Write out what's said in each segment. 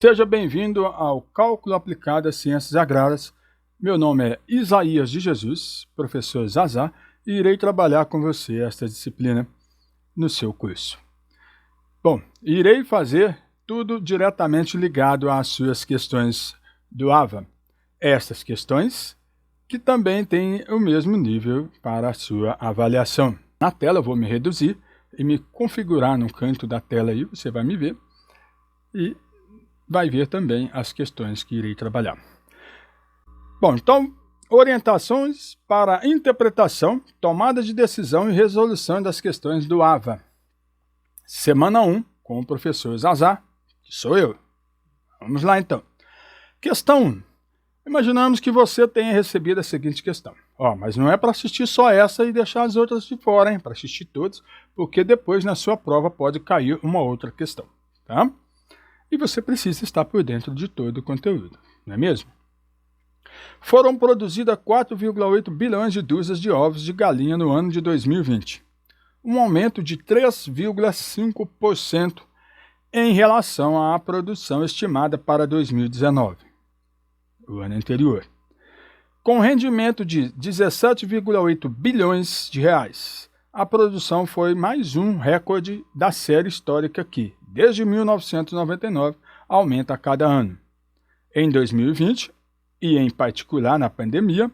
Seja bem-vindo ao Cálculo Aplicado às Ciências Agrárias. Meu nome é Isaías de Jesus, professor Zazá, e irei trabalhar com você esta disciplina no seu curso. Bom, irei fazer tudo diretamente ligado às suas questões do AVA. Estas questões que também têm o mesmo nível para a sua avaliação. Na tela eu vou me reduzir e me configurar no canto da tela aí, você vai me ver, e vai ver também as questões que irei trabalhar. Bom, então, orientações para interpretação, tomada de decisão e resolução das questões do AVA. Semana 1, com o professor Zazá, que sou eu. Vamos lá, então. Questão 1. Imaginamos que você tenha recebido a seguinte questão. Mas não é para assistir só essa e deixar as outras de fora, hein? Para assistir todas, porque depois na sua prova pode cair uma outra questão, tá? E você precisa estar por dentro de todo o conteúdo, não é mesmo? Foram produzidas 4,8 bilhões de dúzias de ovos de galinha no ano de 2020, um aumento de 3,5% em relação à produção estimada para 2019, o ano anterior. Com rendimento de 17,8 bilhões de reais, a produção foi mais um recorde da série histórica que, desde 1999, aumenta a cada ano. Em 2020, e em particular na pandemia,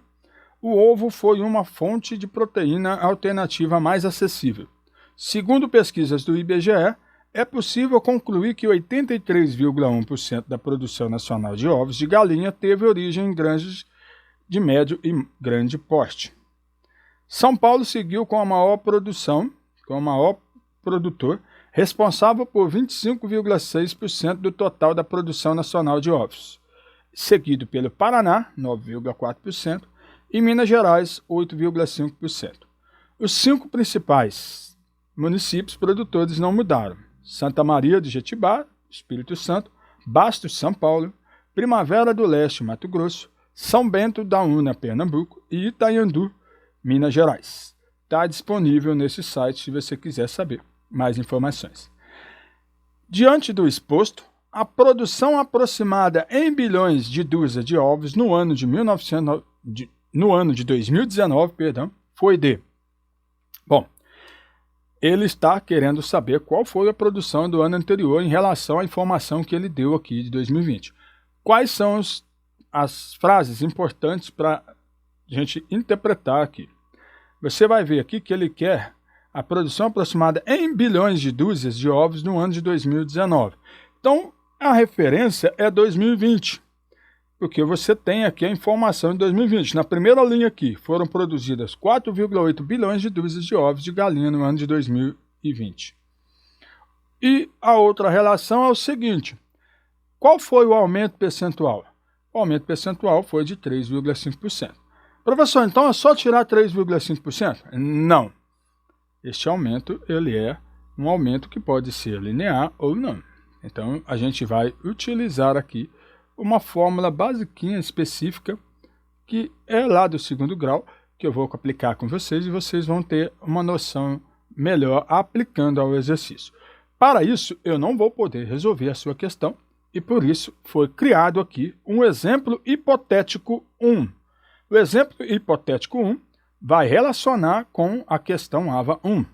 o ovo foi uma fonte de proteína alternativa mais acessível. Segundo pesquisas do IBGE, é possível concluir que 83,1% da produção nacional de ovos de galinha teve origem em granjas de médio e grande porte. São Paulo seguiu com a maior produtor, responsável por 25,6% do total da produção nacional de ovos, seguido pelo Paraná, 9,4%, e Minas Gerais, 8,5%. Os 5 principais municípios produtores não mudaram: Santa Maria de Jetibá, Espírito Santo, Bastos, São Paulo, Primavera do Leste, Mato Grosso, São Bento da Una, Pernambuco, e Itaiandu, Minas Gerais. Está disponível nesse site se você quiser saber mais informações. Diante do exposto, a produção aproximada em bilhões de dúzias de ovos no ano de 2019, foi de... Bom, ele está querendo saber qual foi a produção do ano anterior em relação à informação que ele deu aqui de 2020. Quais são as frases importantes para a gente interpretar aqui? Você vai ver aqui que ele quer a produção aproximada em bilhões de dúzias de ovos no ano de 2019. Então, a referência é 2020, porque você tem aqui a informação de 2020. Na primeira linha aqui, foram produzidas 4,8 bilhões de dúzias de ovos de galinha no ano de 2020. E a outra relação é o seguinte: qual foi o aumento percentual? O aumento percentual foi de 3,5%. Professor, então é só tirar 3,5%? Não. Este aumento ele é um aumento que pode ser linear ou não. Então, a gente vai utilizar aqui uma fórmula basiquinha específica que é lá do 2º grau, que eu vou aplicar com vocês e vocês vão ter uma noção melhor aplicando ao exercício. Para isso, eu não vou poder resolver a sua questão e por isso foi criado aqui um exemplo hipotético 1. O exemplo hipotético 1 vai relacionar com a questão AVA 1.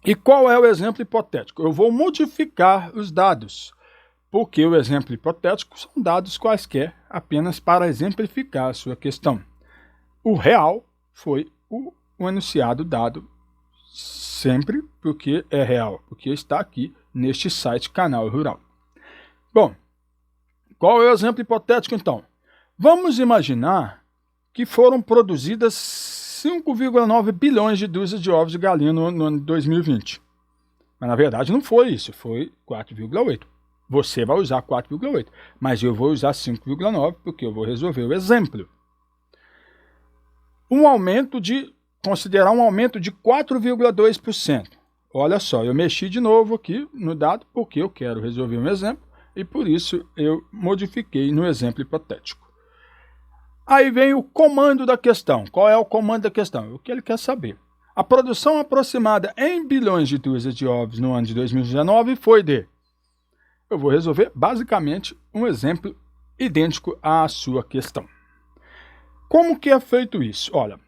E qual é o exemplo hipotético? Eu vou modificar os dados, porque o exemplo hipotético são dados quaisquer, apenas para exemplificar a sua questão. O real foi o enunciado dado sempre porque é real, porque está aqui neste site Canal Rural. Bom, qual é o exemplo hipotético então? Vamos imaginar que foram produzidas 5,9 bilhões de dúzias de ovos de galinha no ano de 2020. Mas na verdade não foi isso, foi 4,8. Você vai usar 4,8, mas eu vou usar 5,9 porque eu vou resolver o exemplo. Considerar um aumento de 4,2%. Olha só, eu mexi de novo aqui no dado porque eu quero resolver um exemplo e por isso eu modifiquei no exemplo hipotético. Aí vem o comando da questão. Qual é o comando da questão? O que ele quer saber. A produção aproximada em bilhões de dúzias de ovos no ano de 2019 foi de eu vou resolver basicamente um exemplo idêntico à sua questão. Como que é feito isso? Olha,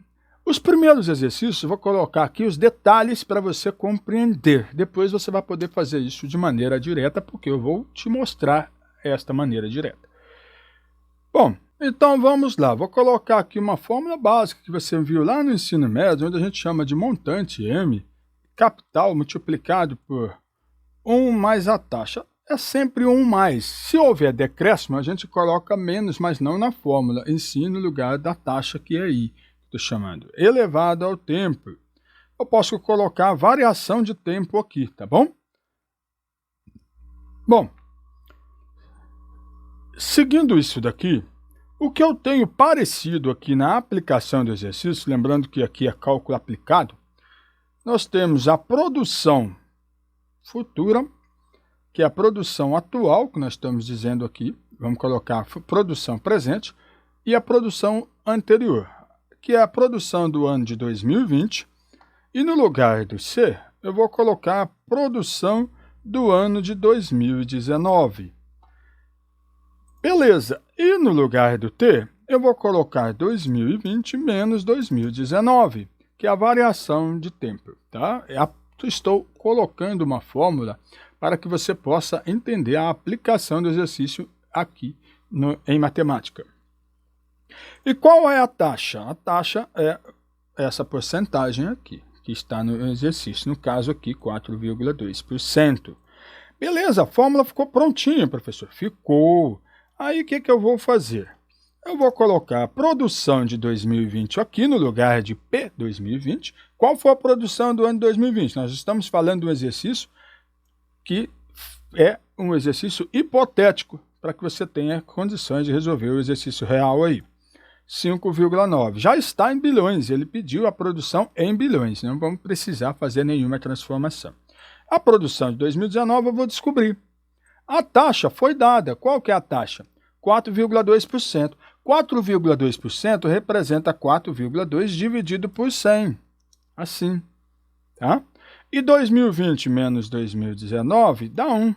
os primeiros exercícios eu vou colocar aqui os detalhes para você compreender. Depois você vai poder fazer isso de maneira direta, porque eu vou te mostrar esta maneira direta. Bom, então vamos lá. Vou colocar aqui uma fórmula básica que você viu lá no ensino médio, onde a gente chama de montante M, capital multiplicado por 1 mais a taxa. É sempre 1 mais. Se houver decréscimo, a gente coloca menos, mas não na fórmula, em si no lugar da taxa que é I. Estou chamando elevado ao tempo. Eu posso colocar variação de tempo aqui, tá bom? Bom, seguindo isso daqui, o que eu tenho parecido aqui na aplicação do exercício, lembrando que aqui é cálculo aplicado, nós temos a produção futura, que é a produção atual, que nós estamos dizendo aqui, vamos colocar produção presente, e a produção anterior, que é a produção do ano de 2020, e no lugar do C, eu vou colocar a produção do ano de 2019. Beleza, e no lugar do T, eu vou colocar 2020 menos 2019, que é a variação de tempo, tá? Estou colocando uma fórmula para que você possa entender a aplicação do exercício aqui em matemática. E qual é a taxa? A taxa é essa porcentagem aqui, que está no exercício, no caso aqui 4,2%. Beleza, a fórmula ficou prontinha, professor. Ficou. Aí o que eu vou fazer? Eu vou colocar a produção de 2020 aqui no lugar de P 2020. Qual foi a produção do ano de 2020? Nós estamos falando de um exercício que é um exercício hipotético, para que você tenha condições de resolver o exercício real aí. 5,9. Já está em bilhões, ele pediu a produção em bilhões, não vamos precisar fazer nenhuma transformação. A produção de 2019 eu vou descobrir. A taxa foi dada. Qual que é a taxa? 4,2%. 4,2% representa 4,2 dividido por 100. Assim, tá? E 2020 menos 2019 dá 1.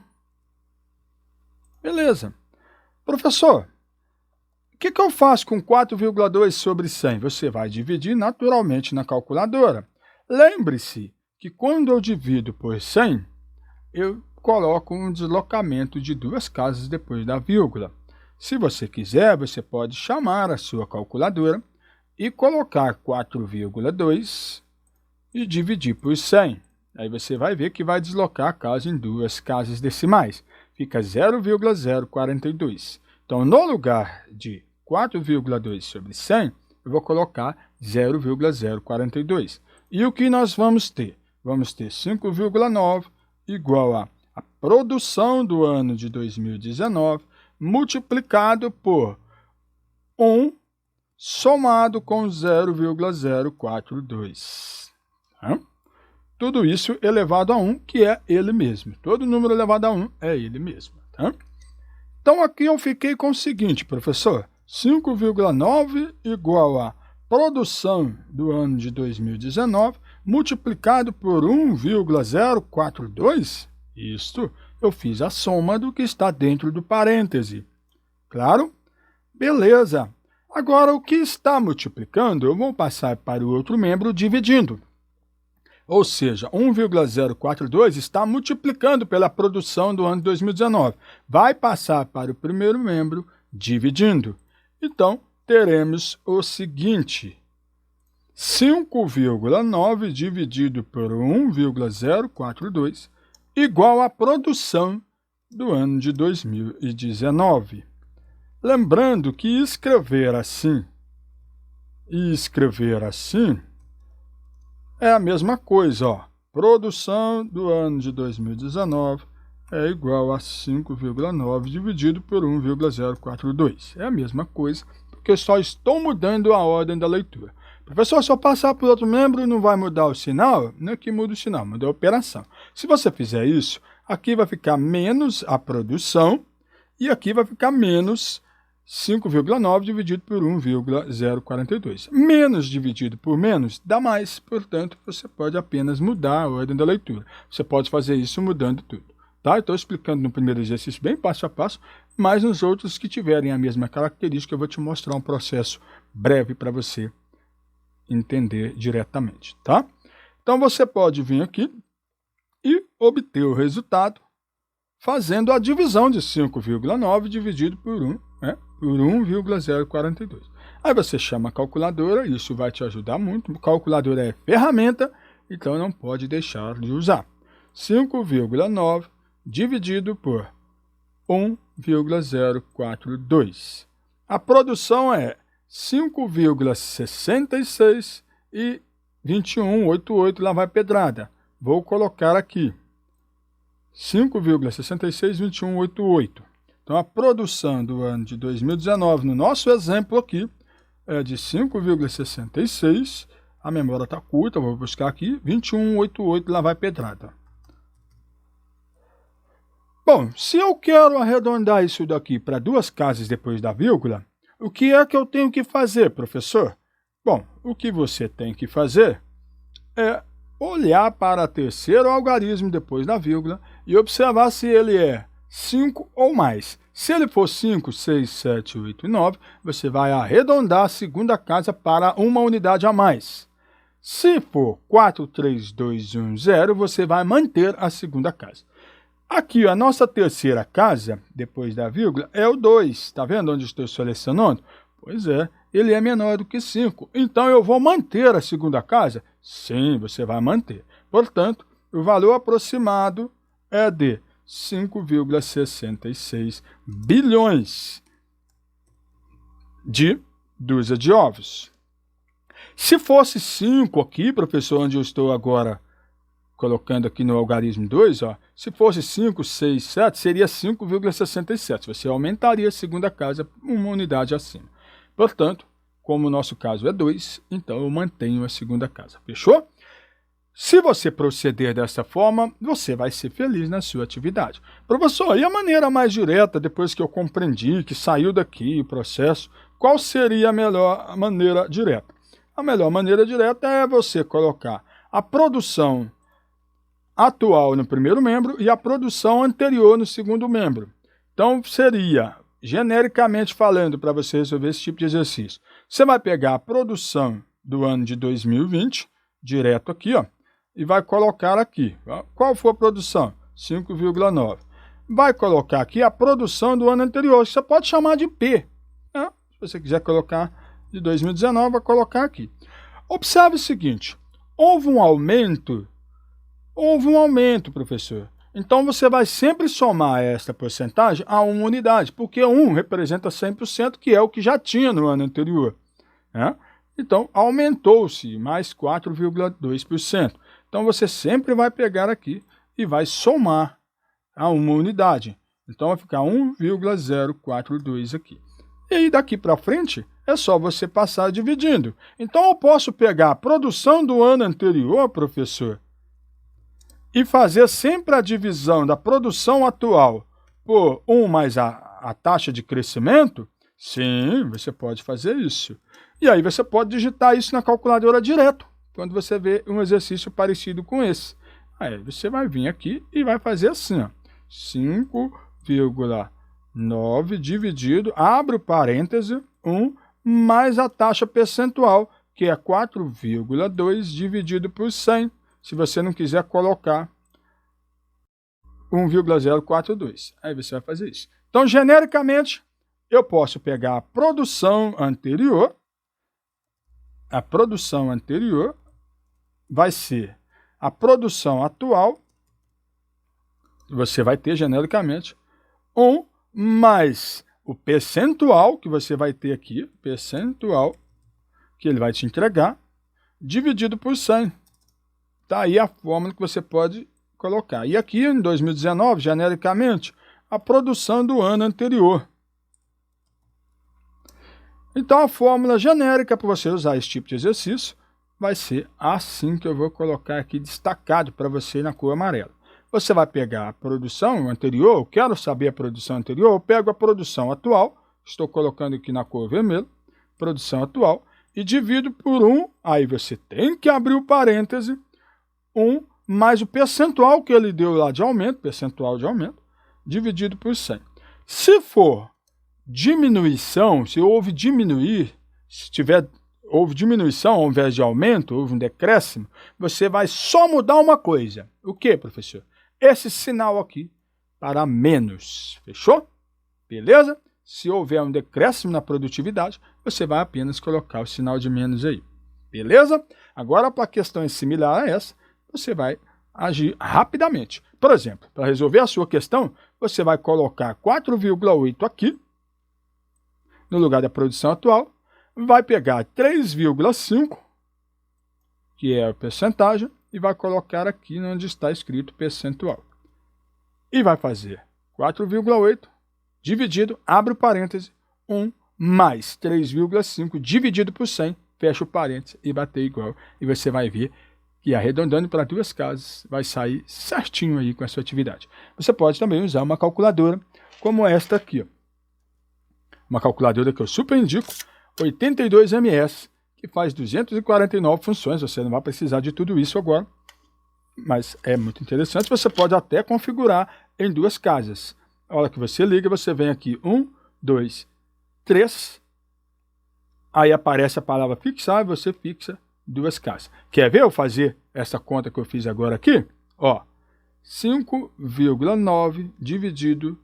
Beleza. Professor, o que eu faço com 4,2 sobre 100? Você vai dividir naturalmente na calculadora. Lembre-se que quando eu divido por 100, eu coloco um deslocamento de 2 casas depois da vírgula. Se você quiser, você pode chamar a sua calculadora e colocar 4,2 e dividir por 100. Aí você vai ver que vai deslocar a casa em 2 casas decimais. Fica 0,042. Então, no lugar de 4,2 sobre 100, eu vou colocar 0,042. E o que nós vamos ter? Vamos ter 5,9 igual a produção do ano de 2019 multiplicado por 1 somado com 0,042. Tá? Tudo isso elevado a 1, que é ele mesmo. Todo número elevado a 1 é ele mesmo. Tá? Então, aqui eu fiquei com o seguinte, professor. 5,9 igual a produção do ano de 2019 multiplicado por 1,042. Isto, eu fiz a soma do que está dentro do parêntese. Claro? Beleza. Agora, o que está multiplicando, eu vou passar para o outro membro dividindo. Ou seja, 1,042 está multiplicando pela produção do ano de 2019. Vai passar para o primeiro membro dividindo. Então, teremos o seguinte: 5,9 dividido por 1,042 igual à produção do ano de 2019. Lembrando que escrever assim e escrever assim é a mesma coisa, ó. Produção do ano de 2019 é igual a 5,9 dividido por 1,042. É a mesma coisa, porque eu só estou mudando a ordem da leitura. Professor, se eu passar por outro membro, não vai mudar o sinal? Não é que muda o sinal, muda a operação. Se você fizer isso, aqui vai ficar menos a produção e aqui vai ficar menos 5,9 dividido por 1,042. Menos dividido por menos dá mais, portanto, você pode apenas mudar a ordem da leitura. Você pode fazer isso mudando tudo. tá? Estou explicando no primeiro exercício bem passo a passo, mas nos outros que tiverem a mesma característica, eu vou te mostrar um processo breve para você entender diretamente, tá? Então, você pode vir aqui e obter o resultado fazendo a divisão de 5,9 dividido por 1, né? Por 1,042. Aí você chama a calculadora, isso vai te ajudar muito. Calculadora é ferramenta, então não pode deixar de usar. 5,9 dividido por 1,042. A produção é 5,66 e 21,88, lá vai pedrada. Vou colocar aqui 5,66, 21,88. Então, a produção do ano de 2019, no nosso exemplo aqui, é de 5,66. A memória está curta, vou buscar aqui, 21,88, lá vai pedrada. Bom, se eu quero arredondar isso daqui para 2 casas depois da vírgula, o que é que eu tenho que fazer, professor? Bom, o que você tem que fazer é olhar para o terceiro algarismo depois da vírgula e observar se ele é 5 ou mais. Se ele for 5, 6, 7, 8 e 9, você vai arredondar a segunda casa para uma unidade a mais. Se for 4, 3, 2, 1, 0, você vai manter a segunda casa. Aqui, a nossa terceira casa, depois da vírgula, é o 2. Está vendo onde estou selecionando? Pois é, ele é menor do que 5. Então, eu vou manter a segunda casa? Sim, você vai manter. Portanto, o valor aproximado é de 5,66 bilhões de dúzia de ovos. Se fosse 5 aqui, professor, onde eu estou agora colocando aqui no algarismo 2, ó, se fosse 5, 6, 7, seria 5,67. Você aumentaria a segunda casa uma unidade acima. Portanto, como o nosso caso é 2, então eu mantenho a segunda casa. Fechou? Se você proceder dessa forma, você vai ser feliz na sua atividade. Professor, e a maneira mais direta, depois que eu compreendi, que saiu daqui o processo, qual seria a melhor maneira direta? A melhor maneira direta é você colocar a produção atual no primeiro membro e a produção anterior no segundo membro. Então, seria, genericamente falando, para você resolver esse tipo de exercício, você vai pegar a produção do ano de 2020, direto aqui, ó, e vai colocar aqui. Ó. Qual foi a produção? 5,9. Vai colocar aqui a produção do ano anterior, você pode chamar de P. Né? Se você quiser colocar de 2019, vai colocar aqui. Observe o seguinte, houve um aumento, professor. Então, você vai sempre somar esta porcentagem a uma unidade, porque 1 representa 100%, que é o que já tinha no ano anterior. Né? Então, aumentou-se mais 4,2%. Então, você sempre vai pegar aqui e vai somar a uma unidade. Então, vai ficar 1,042 aqui. E aí, daqui para frente, é só você passar dividindo. Então, eu posso pegar a produção do ano anterior, professor, e fazer sempre a divisão da produção atual por 1 mais a taxa de crescimento? Sim, você pode fazer isso. E aí você pode digitar isso na calculadora direto, quando você vê um exercício parecido com esse. Aí você vai vir aqui e vai fazer assim, ó, 5,9 dividido, abre o parêntese, 1, mais a taxa percentual, que é 4,2 dividido por 100. Se você não quiser colocar 1,042. Aí você vai fazer isso. Então, genericamente, eu posso pegar a produção anterior. A produção anterior vai ser a produção atual. Você vai ter, genericamente, 1 mais o percentual, que você vai ter aqui, percentual, que ele vai te entregar, dividido por 100. Está aí a fórmula que você pode colocar. E aqui, em 2019, genericamente, a produção do ano anterior. Então, a fórmula genérica para você usar esse tipo de exercício vai ser assim que eu vou colocar aqui destacado para você na cor amarela. Você vai pegar a produção anterior, eu quero saber a produção anterior, eu pego a produção atual, estou colocando aqui na cor vermelha, produção atual, e divido por 1, aí você tem que abrir o parêntese, 1 mais o percentual que ele deu lá de aumento, percentual de aumento, dividido por 100. Se for diminuição, se houve diminuição ao invés de aumento, houve um decréscimo, você vai só mudar uma coisa. O que, professor? Esse sinal aqui para menos. Fechou? Beleza? Se houver um decréscimo na produtividade, você vai apenas colocar o sinal de menos aí. Beleza? Agora, para questões similares a essa, você vai agir rapidamente. Por exemplo, para resolver a sua questão, você vai colocar 4,8 aqui, no lugar da produção atual, vai pegar 3,5, que é a percentagem, e vai colocar aqui onde está escrito percentual. E vai fazer 4,8 dividido, abre o parêntese, 1 mais 3,5 dividido por 100, fecha o parêntese e bater igual. E você vai ver que arredondando para duas casas vai sair certinho aí com a sua atividade. Você pode também usar uma calculadora como esta aqui, ó. Uma calculadora que eu super indico, 82ms, que faz 249 funções. Você não vai precisar de tudo isso agora, mas é muito interessante. Você pode até configurar em duas casas. A hora que você liga, você vem aqui 1, 2, 3, aí aparece a palavra fixar e você fixa duas casas. Quer ver eu fazer essa conta que eu fiz agora aqui? Ó, 5,9 dividido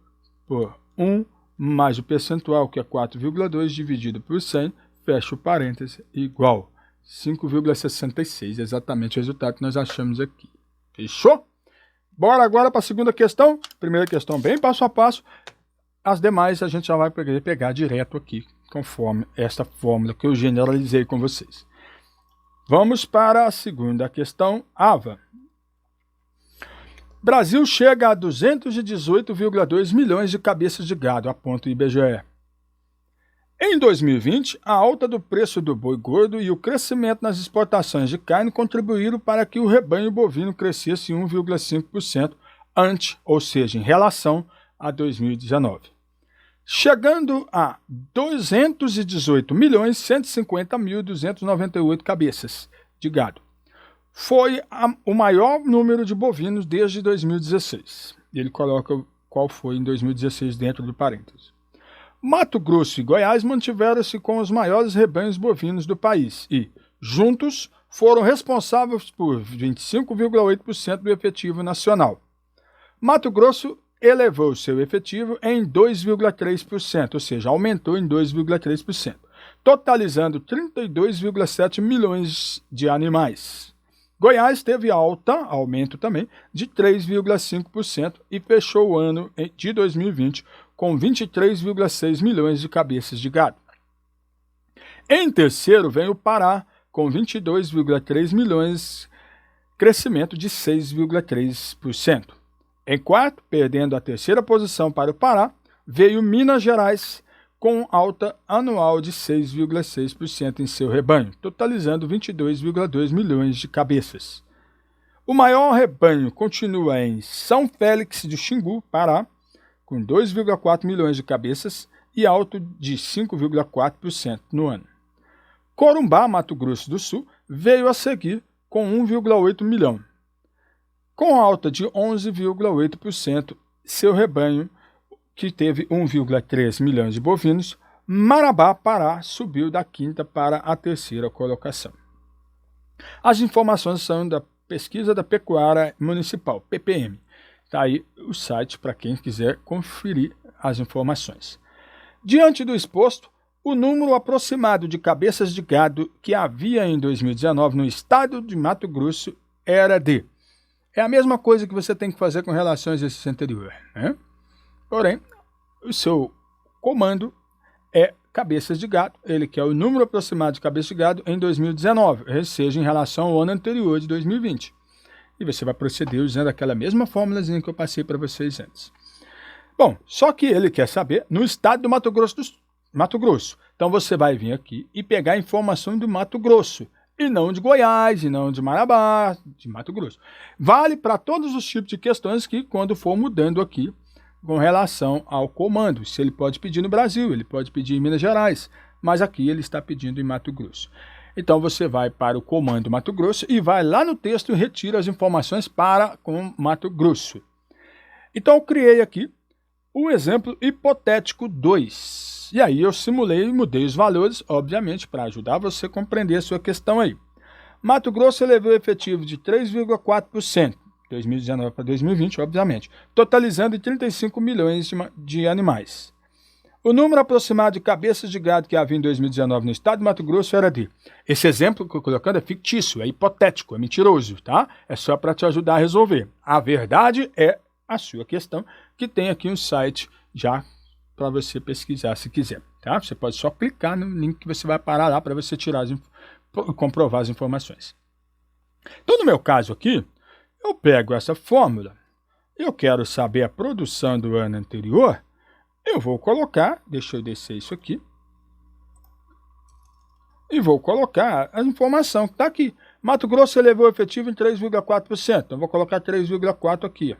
por 1 mais o percentual, que é 4,2 dividido por 100, fecha o parêntese, igual 5,66, exatamente o resultado que nós achamos aqui. Fechou? Bora agora para a segunda questão. Primeira questão bem passo a passo. As demais a gente já vai pegar direto aqui, conforme esta fórmula que eu generalizei com vocês. Vamos para a segunda questão, AVA. Brasil chega a 218,2 milhões de cabeças de gado, aponta o IBGE. Em 2020, a alta do preço do boi gordo e o crescimento nas exportações de carne contribuíram para que o rebanho bovino crescesse 1,5% ou seja, em relação a 2019. Chegando a 218.150.298 cabeças de gado. Foi o maior número de bovinos desde 2016. Ele coloca qual foi em 2016 dentro do parênteses. Mato Grosso e Goiás mantiveram-se com os maiores rebanhos bovinos do país e, juntos, foram responsáveis por 25,8% do efetivo nacional. Mato Grosso elevou seu efetivo em 2,3%, ou seja, aumentou em 2,3%, totalizando 32,7 milhões de animais. Goiás teve aumento também, de 3,5% e fechou o ano de 2020 com 23,6 milhões de cabeças de gado. Em terceiro vem o Pará, com 22,3 milhões, crescimento de 6,3%. Em quarto, perdendo a terceira posição para o Pará, veio Minas Gerais, com alta anual de 6,6% em seu rebanho, totalizando 22,2 milhões de cabeças. O maior rebanho continua em São Félix do Xingu, Pará, com 2,4 milhões de cabeças e alto de 5,4% no ano. Corumbá, Mato Grosso do Sul, veio a seguir com 1,8 milhão. Com alta de 11,8%, seu rebanho, que teve 1,3 milhões de bovinos, Marabá, Pará, subiu da quinta para a terceira colocação. As informações são da Pesquisa da Pecuária Municipal, PPM. Está aí o site para quem quiser conferir as informações. Diante do exposto, o número aproximado de cabeças de gado que havia em 2019 no estado de Mato Grosso era de... É a mesma coisa que você tem que fazer com relação ao exercício anterior, né? Porém, o seu comando é cabeças de gado, ele quer o número aproximado de cabeças de gado em 2019, ou seja, em relação ao ano anterior de 2020. E você vai proceder usando aquela mesma fórmulazinha que eu passei para vocês antes. Bom, só que ele quer saber no estado do Mato Grosso. Então você vai vir aqui e pegar a informação do Mato Grosso, e não de Goiás, e não de Marabá, de Mato Grosso. Vale para todos os tipos de questões que quando for mudando aqui com relação ao comando. Se ele pode pedir no Brasil, ele pode pedir em Minas Gerais, mas aqui ele está pedindo em Mato Grosso. Então você vai para o comando Mato Grosso e vai lá no texto e retira as informações para com Mato Grosso. Então eu criei aqui o exemplo hipotético 2. E aí eu simulei e mudei os valores, obviamente, para ajudar você a compreender a sua questão aí. Mato Grosso elevou o efetivo de 3,4%, 2019 para 2020, obviamente, totalizando em 35 milhões de animais. O número aproximado de cabeças de gado que havia em 2019 no estado de Mato Grosso era de... Esse exemplo que eu estou colocando é fictício, é hipotético, é mentiroso, tá? É só para te ajudar a resolver. A verdade é a sua questão, que tem aqui um site já para você pesquisar se quiser, tá? Você pode só clicar no link que você vai parar lá para você tirar comprovar as informações. Então, no meu caso aqui, eu pego essa fórmula, eu quero saber a produção do ano anterior, eu vou colocar, deixa eu descer isso aqui, e vou colocar a informação que está aqui. Mato Grosso elevou o efetivo em 3,4%, então vou colocar 3,4% aqui.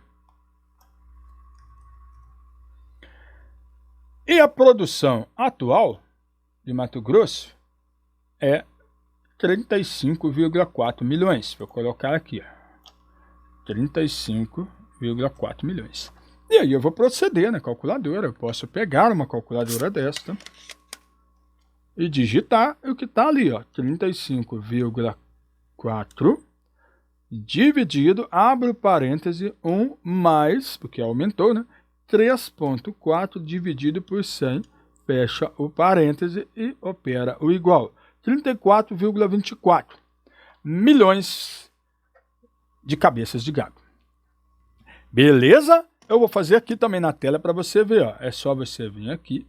E a produção atual de Mato Grosso é 35,4 milhões. Vou colocar aqui, 35,4 milhões. E aí eu vou proceder na calculadora. Eu posso pegar uma calculadora desta e digitar o que está ali, 35,4 dividido, abre o parêntese, 1 mais, porque aumentou, né? 3,4 dividido por 100, fecha o parêntese e opera o igual. 34,24 milhões de cabeças de gado. Beleza? Eu vou fazer aqui também na tela para você ver. É só você vir aqui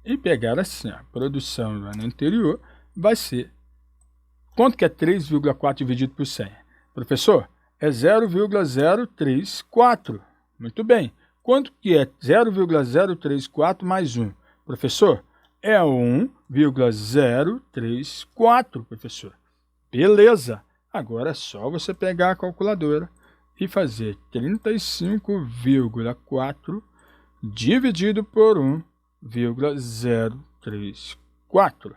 e pegar assim. A produção do ano anterior vai ser... Quanto que é 3,4 dividido por 100? Professor, é 0,034. Muito bem. Quanto que é 0,034 mais 1? Professor, é 1,034, professor. Beleza. Agora é só você pegar a calculadora e fazer 35,4 dividido por 1,034.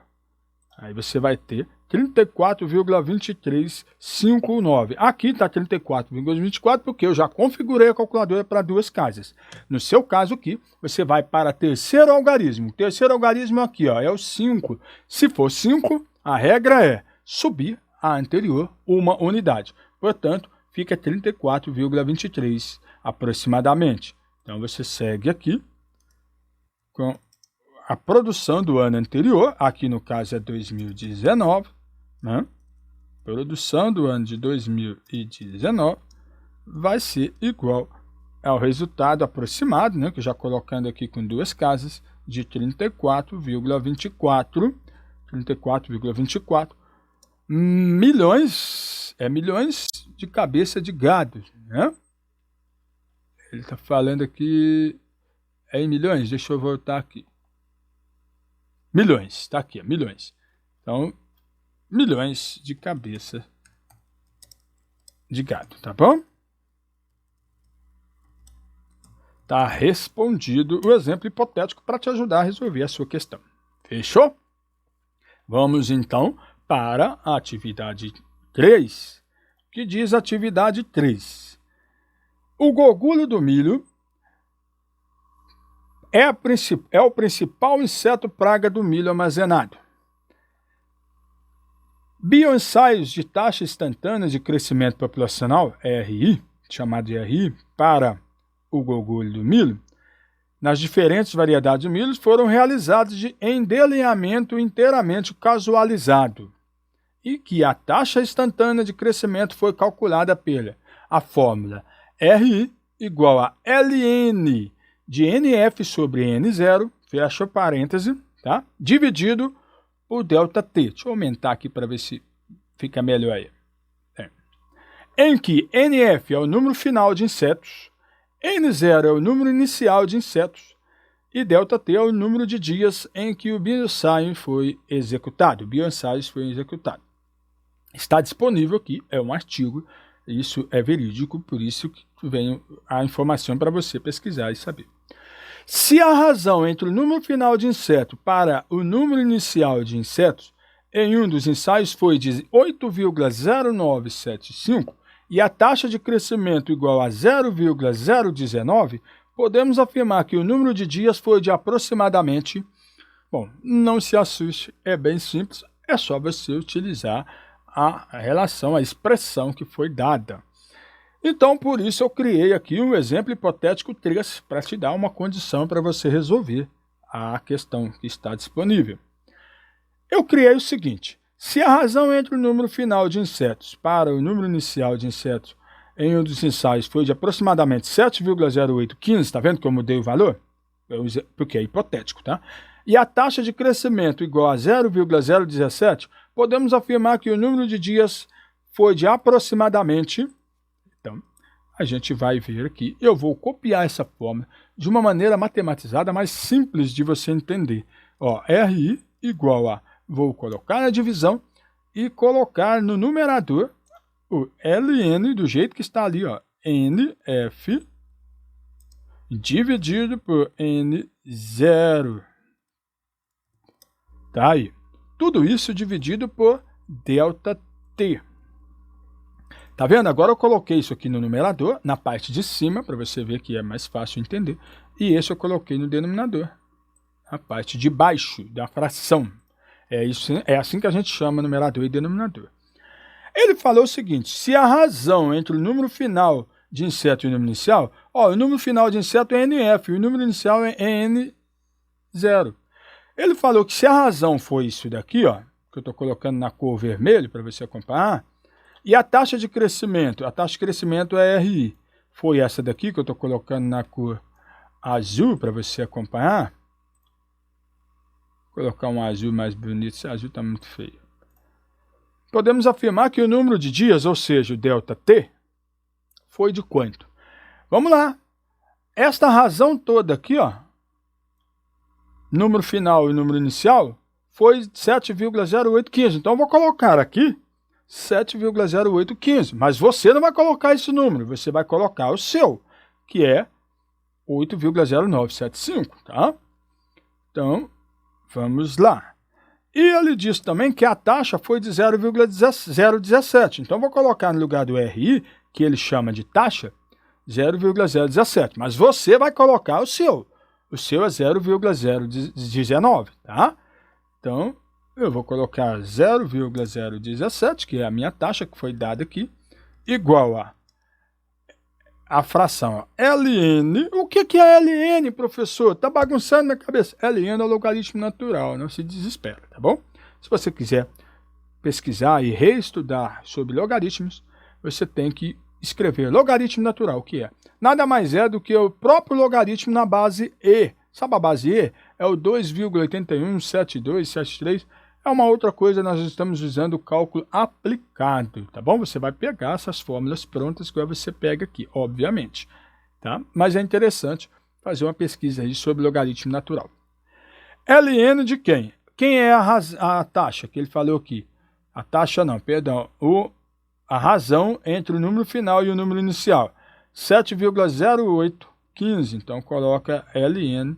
Aí você vai ter 34,2359. Aqui está 34,24 porque eu já configurei a calculadora para duas casas. No seu caso aqui, você vai para terceiro algarismo. O terceiro algarismo aqui é o 5. Se for 5, a regra é subir a anterior uma unidade. Portanto, fica 34,23 aproximadamente. Então você segue aqui com a produção do ano anterior, aqui no caso é 2019, né? Produção do ano de 2019 vai ser igual ao resultado aproximado, né? Que já colocando aqui com duas casas, de 34,24 milhões, milhões de cabeça de gado, né? Ele está falando aqui em milhões, deixa eu voltar aqui. Milhões, está aqui, milhões. Então, milhões de cabeça de gado, tá bom? Tá respondido o exemplo hipotético para te ajudar a resolver a sua questão. Fechou? Vamos então para a atividade 3, que diz atividade 3. O gorgulho do milho é o principal inseto praga do milho armazenado. Bioensaios de taxa instantânea de crescimento populacional, RI, chamado de RI, para o gorgulho do milho, nas diferentes variedades de milho, foram realizados em delineamento inteiramente casualizado e que a taxa instantânea de crescimento foi calculada pela a fórmula RI igual a LN de NF sobre N0, fecha parêntese, tá? Dividido por ΔT. Deixa eu aumentar aqui para ver se fica melhor aí. Em que NF é o número final de insetos, N0 é o número inicial de insetos e ΔT é o número de dias em que o bioensaio foi executado. O bioensaio foi executado. Está disponível aqui, é um artigo, isso é verídico, por isso que vem a informação para você pesquisar e saber. Se a razão entre o número final de inseto para o número inicial de insetos em um dos ensaios foi de 8,0975 e a taxa de crescimento igual a 0,019, podemos afirmar que o número de dias foi de aproximadamente... Bom, não se assuste, é bem simples, é só você utilizar a relação, a expressão que foi dada. Então, por isso eu criei aqui um exemplo hipotético 3 para te dar uma condição para você resolver a questão que está disponível. Eu criei o seguinte: se a razão entre o número final de insetos para o número inicial de insetos em um dos ensaios foi de aproximadamente 7,0815, está vendo que eu mudei o valor? Porque é hipotético, tá? E a taxa de crescimento igual a 0,017, podemos afirmar que o número de dias foi de aproximadamente... Então, a gente vai ver aqui. Eu vou copiar essa fórmula de uma maneira matematizada, mais simples de você entender. Ó, RI igual a... Vou colocar a divisão e colocar no numerador o LN do jeito que está ali, ó. NF dividido por N0. Tá aí. Tudo isso dividido por ΔT. Tá vendo? Agora eu coloquei isso aqui no numerador, na parte de cima, para você ver que é mais fácil entender. E esse eu coloquei no denominador, na parte de baixo da fração. É assim que a gente chama numerador e denominador. Ele falou o seguinte: se a razão entre o número final de inseto e o número inicial, ó, o número final de inseto é NF, e o número inicial é N0. Ele falou que se a razão for isso daqui, ó, que eu estou colocando na cor vermelho para você acompanhar, e a taxa de crescimento é RI, foi essa daqui que eu estou colocando na cor azul para você acompanhar. Vou colocar um azul mais bonito, esse azul está muito feio. Podemos afirmar que o número de dias, ou seja, o ΔT, foi de quanto? Vamos lá. Esta razão toda aqui, ó, número final e número inicial, foi 7,0815. Então, eu vou colocar aqui 7,0815. Mas você não vai colocar esse número, você vai colocar o seu, que é 8,0975, tá? Então, vamos lá. E ele disse também que a taxa foi de 0,017. Então, vou colocar no lugar do RI, que ele chama de taxa, 0,017. Mas você vai colocar o seu. O seu é 0,019, tá? Então, eu vou colocar 0,017, que é a minha taxa que foi dada aqui, igual a fração LN. O que é LN, professor? Tá bagunçando minha cabeça. LN é o logaritmo natural, não se desespera, tá bom? Se você quiser pesquisar e reestudar sobre logaritmos, você tem que escrever logaritmo natural, que é nada mais é do que o próprio logaritmo na base E. Sabe a base E? É o 2,817273. É uma outra coisa, nós estamos usando o cálculo aplicado, tá bom? Você vai pegar essas fórmulas prontas que você pega aqui, obviamente, tá? Mas é interessante fazer uma pesquisa aí sobre logaritmo natural. LN de quem? Quem é a taxa que ele falou aqui? A taxa não, perdão, a razão entre o número final e o número inicial. 7,0815, então coloca LN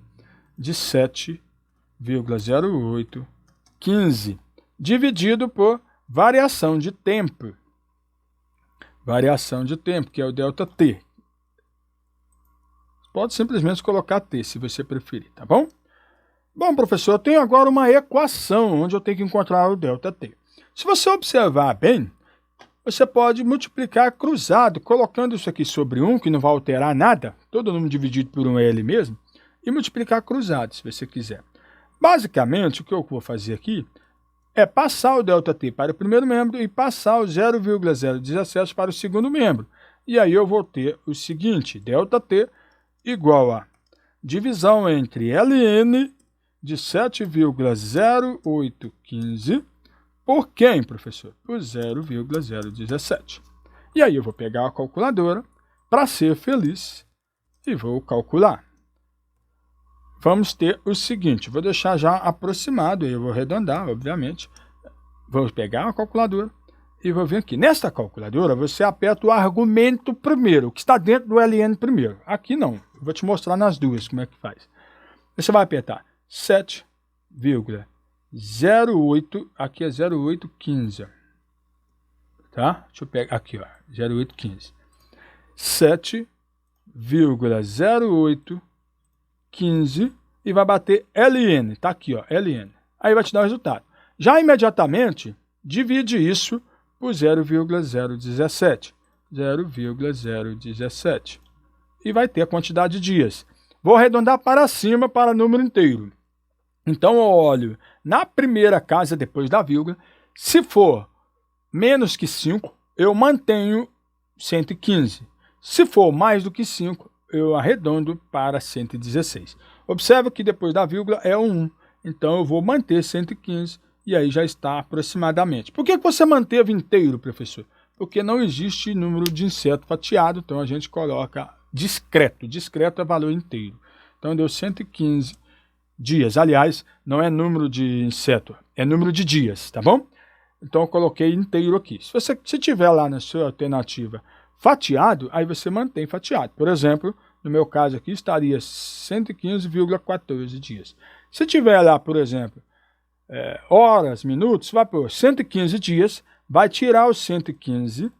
de 7,0815, dividido por variação de tempo. Variação de tempo, que é o ΔT. Pode simplesmente colocar T, se você preferir, tá bom? Bom, professor, eu tenho agora uma equação onde eu tenho que encontrar o ΔT. Se você observar bem, você pode multiplicar cruzado, colocando isso aqui sobre 1, que não vai alterar nada, todo número dividido por 1 é ele mesmo, e multiplicar cruzado, se você quiser. Basicamente, o que eu vou fazer aqui é passar o ΔT para o primeiro membro e passar o 0,017 para o segundo membro. E aí eu vou ter o seguinte, ΔT igual a divisão entre LN de 7,0815 por quem, professor? Por 0,017. E aí eu vou pegar a calculadora para ser feliz e vou calcular. Vamos ter o seguinte, vou deixar já aproximado, eu vou arredondar, obviamente. Vou pegar a calculadora e vou vir aqui. Nesta calculadora, você aperta o argumento primeiro, o que está dentro do LN primeiro. Aqui não, eu vou te mostrar nas duas como é que faz. Você vai apertar 7,0815 0,8, aqui é 0,815, tá? Deixa eu pegar aqui, ó, 0,815. 7,0815 e vai bater LN, tá aqui, ó, LN. Aí vai te dar o resultado. Já imediatamente, divide isso por 0,017. 0,017. E vai ter a quantidade de dias. Vou arredondar para cima para número inteiro. Então, eu olho na primeira casa depois da vírgula. Se for menos que 5, eu mantenho 115. Se for mais do que 5, eu arredondo para 116. Observe que depois da vírgula é 1. Então, eu vou manter 115 e aí já está aproximadamente. Por que você manteve inteiro, professor? Porque não existe número de inseto fatiado, então a gente coloca discreto. Discreto é valor inteiro. Então, deu 115 dias. Aliás, não é número de inseto, é número de dias, tá bom? Então, eu coloquei inteiro aqui. Se tiver lá na sua alternativa fatiado, aí você mantém fatiado. Por exemplo, no meu caso aqui, estaria 115,14 dias. Se tiver lá, por exemplo, horas, minutos, vai por 115 dias, vai tirar os 115,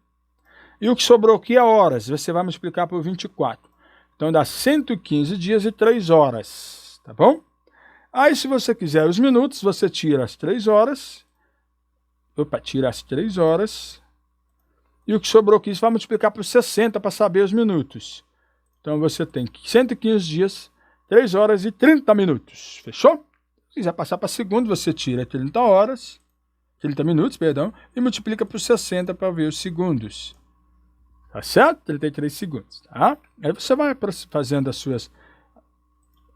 e o que sobrou aqui é horas, você vai multiplicar por 24. Então, dá 115 dias e 3 horas, tá bom? Aí, se você quiser os minutos, você tira as 3 horas, tira as 3 horas, e o que sobrou aqui, você vai multiplicar por 60 para saber os minutos. Então, você tem 115 dias, 3 horas e 30 minutos. Fechou? Se quiser passar para segundo, você tira 30 minutos, e multiplica por 60 para ver os segundos. Tá certo? 33 segundos, tá? Aí você vai fazendo as suas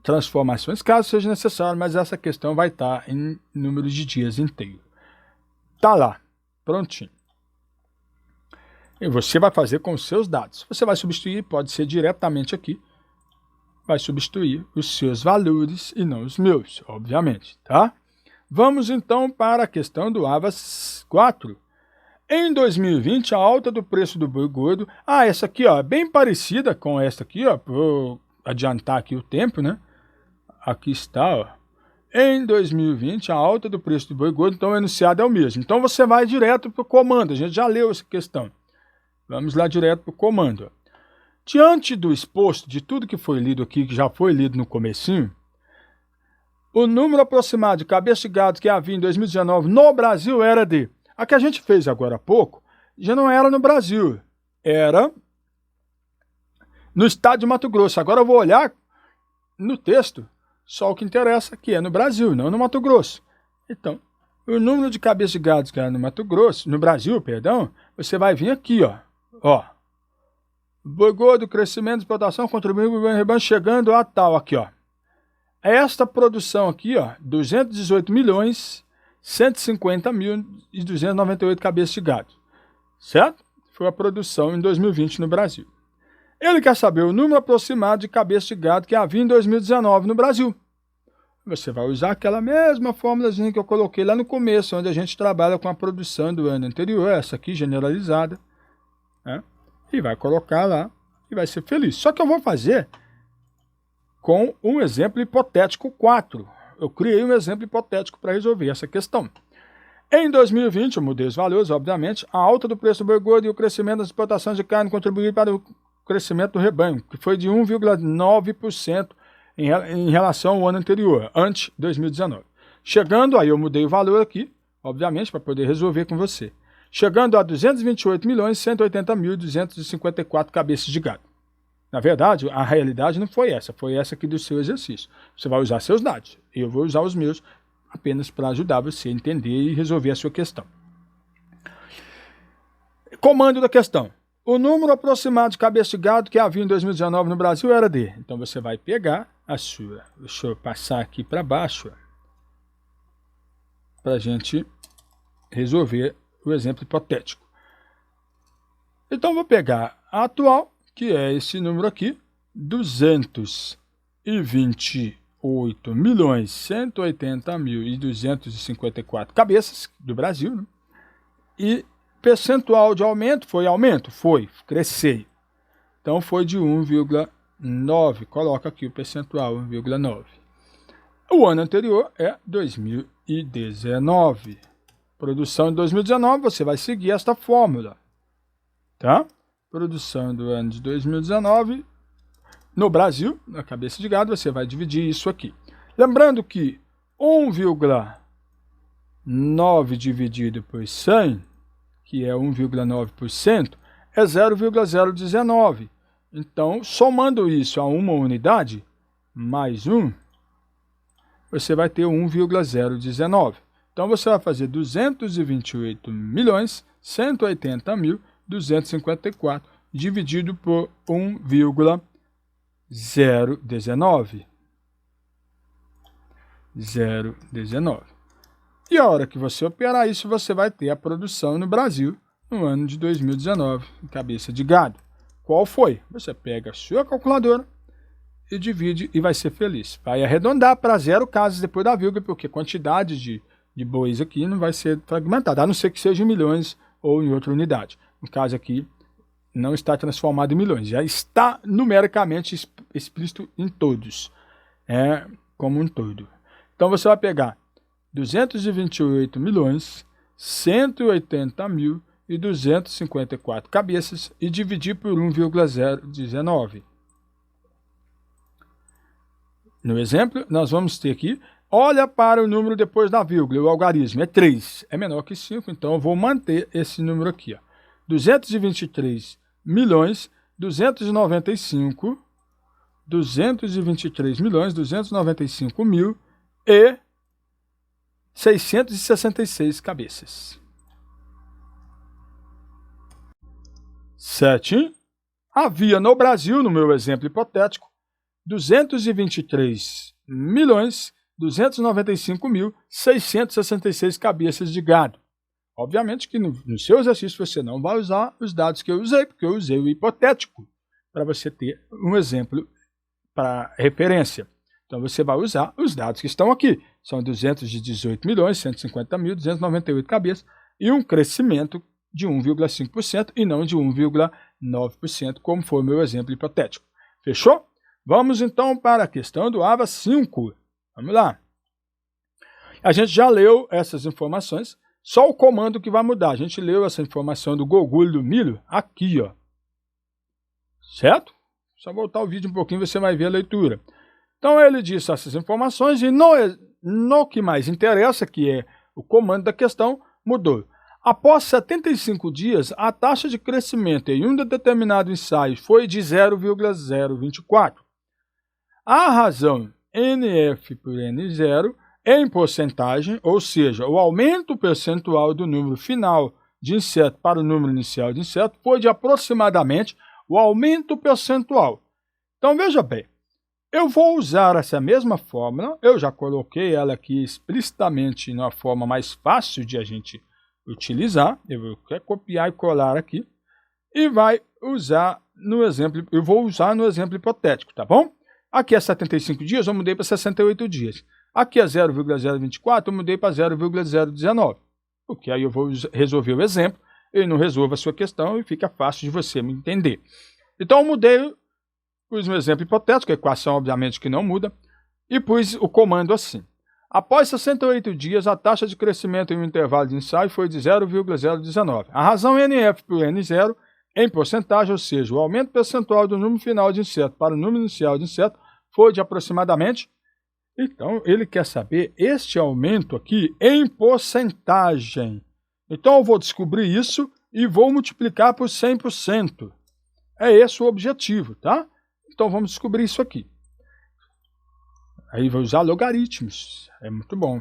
transformações, caso seja necessário, mas essa questão vai estar em número de dias inteiro. Tá lá, prontinho. E você vai fazer com os seus dados. Você vai substituir, pode ser diretamente aqui, vai substituir os seus valores e não os meus, obviamente, tá? Vamos então para a questão do AVAS 4. Em 2020, a alta do preço do boi gordo, essa aqui, ó, bem parecida com esta aqui, ó, vou adiantar aqui o tempo, né? Aqui está, ó. Em 2020, a alta do preço do boi gordo, então o enunciado é o mesmo. Então você vai direto para o comando, a gente já leu essa questão. Vamos lá direto para o comando. Diante do exposto de tudo que foi lido aqui, que já foi lido no comecinho, o número aproximado de cabeça de gado que havia em 2019 no Brasil era de... A que a gente fez agora há pouco, já não era no Brasil, era no estado de Mato Grosso. Agora eu vou olhar no texto, só o que interessa, que é no Brasil, não no Mato Grosso. Então, o número de cabeça de gado que era no Mato Grosso, no Brasil, perdão, você vai vir aqui, ó. Boi gordo, crescimento, explotação, contribuindo para o rebanho, chegando a tal, aqui, ó. Esta produção aqui, ó, 218.150.298 cabeças de gado, certo? Foi a produção em 2020 no Brasil. Ele quer saber o número aproximado de cabeças de gado que havia em 2019 no Brasil. Você vai usar aquela mesma fórmulazinha que eu coloquei lá no começo, onde a gente trabalha com a produção do ano anterior, essa aqui generalizada, né? E vai colocar lá e vai ser feliz. Só que eu vou fazer com um exemplo hipotético 4. Eu criei um exemplo hipotético para resolver essa questão. Em 2020, eu mudei os valores, obviamente, a alta do preço do boi gordo e o crescimento das exportações de carne contribuíram para o crescimento do rebanho, que foi de 1,9% em relação ao ano anterior, antes de 2019. Chegando, aí eu mudei o valor aqui, obviamente, para poder resolver com você. Chegando a 228.180.254 cabeças de gado. Na verdade, a realidade não foi essa aqui do seu exercício. Você vai usar seus dados, eu vou usar os meus apenas para ajudar você a entender e resolver a sua questão. Comando da questão. O número aproximado de cabeça de gado que havia em 2019 no Brasil era de... Então você vai pegar a sua... Deixa eu passar aqui para baixo para a gente resolver o exemplo hipotético. Então vou pegar a atual, que é esse número aqui, 228.180.254 cabeças do Brasil, né? E percentual de aumento, foi aumento? Foi, crescer. Então foi de 1,9, coloca aqui o percentual, 1,9. O ano anterior é 2019. 2019. Produção de 2019, você vai seguir esta fórmula, tá? Produção do ano de 2019, no Brasil, na cabeça de gado, você vai dividir isso aqui. Lembrando que 1,9 dividido por 100, que é 1,9%, é 0,019. Então, somando isso a uma unidade, mais 1, você vai ter 1,019. Então, você vai fazer 228.180.254 dividido por 1,019. 0,19. E a hora que você operar isso, você vai ter a produção no Brasil no ano de 2019, em cabeça de gado. Qual foi? Você pega a sua calculadora e divide e vai ser feliz. Vai arredondar para 0 casas depois da vírgula, porque a quantidade de bois aqui não vai ser fragmentada, a não ser que seja em milhões ou em outra unidade. No caso aqui, não está transformado em milhões, já está numericamente explícito em todos, como um todo. Então você vai pegar 228.180.254 cabeças e dividir por 1,019. No exemplo, nós vamos ter aqui, olha para o número depois da vírgula, o algarismo é 3, é menor que 5, então eu vou manter esse número aqui, ó. 223.295.666 cabeças. 7. Havia no Brasil, no meu exemplo hipotético, 223.295.666 cabeças de gado. Obviamente que no seu exercício você não vai usar os dados que eu usei, porque eu usei o hipotético, para você ter um exemplo para referência. Então você vai usar os dados que estão aqui. São 218.150.298 cabeças e um crescimento de 1,5% e não de 1,9%, como foi o meu exemplo hipotético. Fechou? Vamos então para a questão do AVA 5. Vamos lá. A gente já leu essas informações, só o comando que vai mudar. A gente leu essa informação do Gogulho do milho aqui, ó. Certo? Só voltar o vídeo um pouquinho você vai ver a leitura. Então ele disse essas informações e no que mais interessa, que é o comando da questão, mudou. Após 75 dias, a taxa de crescimento em um determinado ensaio foi de 0,024. A razão NF por N0 em porcentagem, ou seja, o aumento percentual do número final de inseto para o número inicial de inseto foi de aproximadamente o aumento percentual. Então veja bem, eu vou usar essa mesma fórmula, eu já coloquei ela aqui explicitamente na forma mais fácil de a gente utilizar, eu vou copiar e colar aqui, e vai usar no exemplo, eu vou usar no exemplo hipotético, tá bom? Aqui é 75 dias, eu mudei para 68 dias. Aqui é 0,024, eu mudei para 0,019. Porque aí eu vou resolver o exemplo, ele não resolve a sua questão e fica fácil de você me entender. Então eu mudei, pus um exemplo hipotético, a equação obviamente que não muda, e pus o comando assim. Após 68 dias, a taxa de crescimento em um intervalo de ensaio foi de 0,019. A razão NF por N0 em porcentagem, ou seja, o aumento percentual do número final de inseto para o número inicial de inseto foi de aproximadamente. Então, ele quer saber este aumento aqui em porcentagem. Então, eu vou descobrir isso e vou multiplicar por 100%. É esse o objetivo, tá? Então, vamos descobrir isso aqui. Aí, vou usar logaritmos. É muito bom.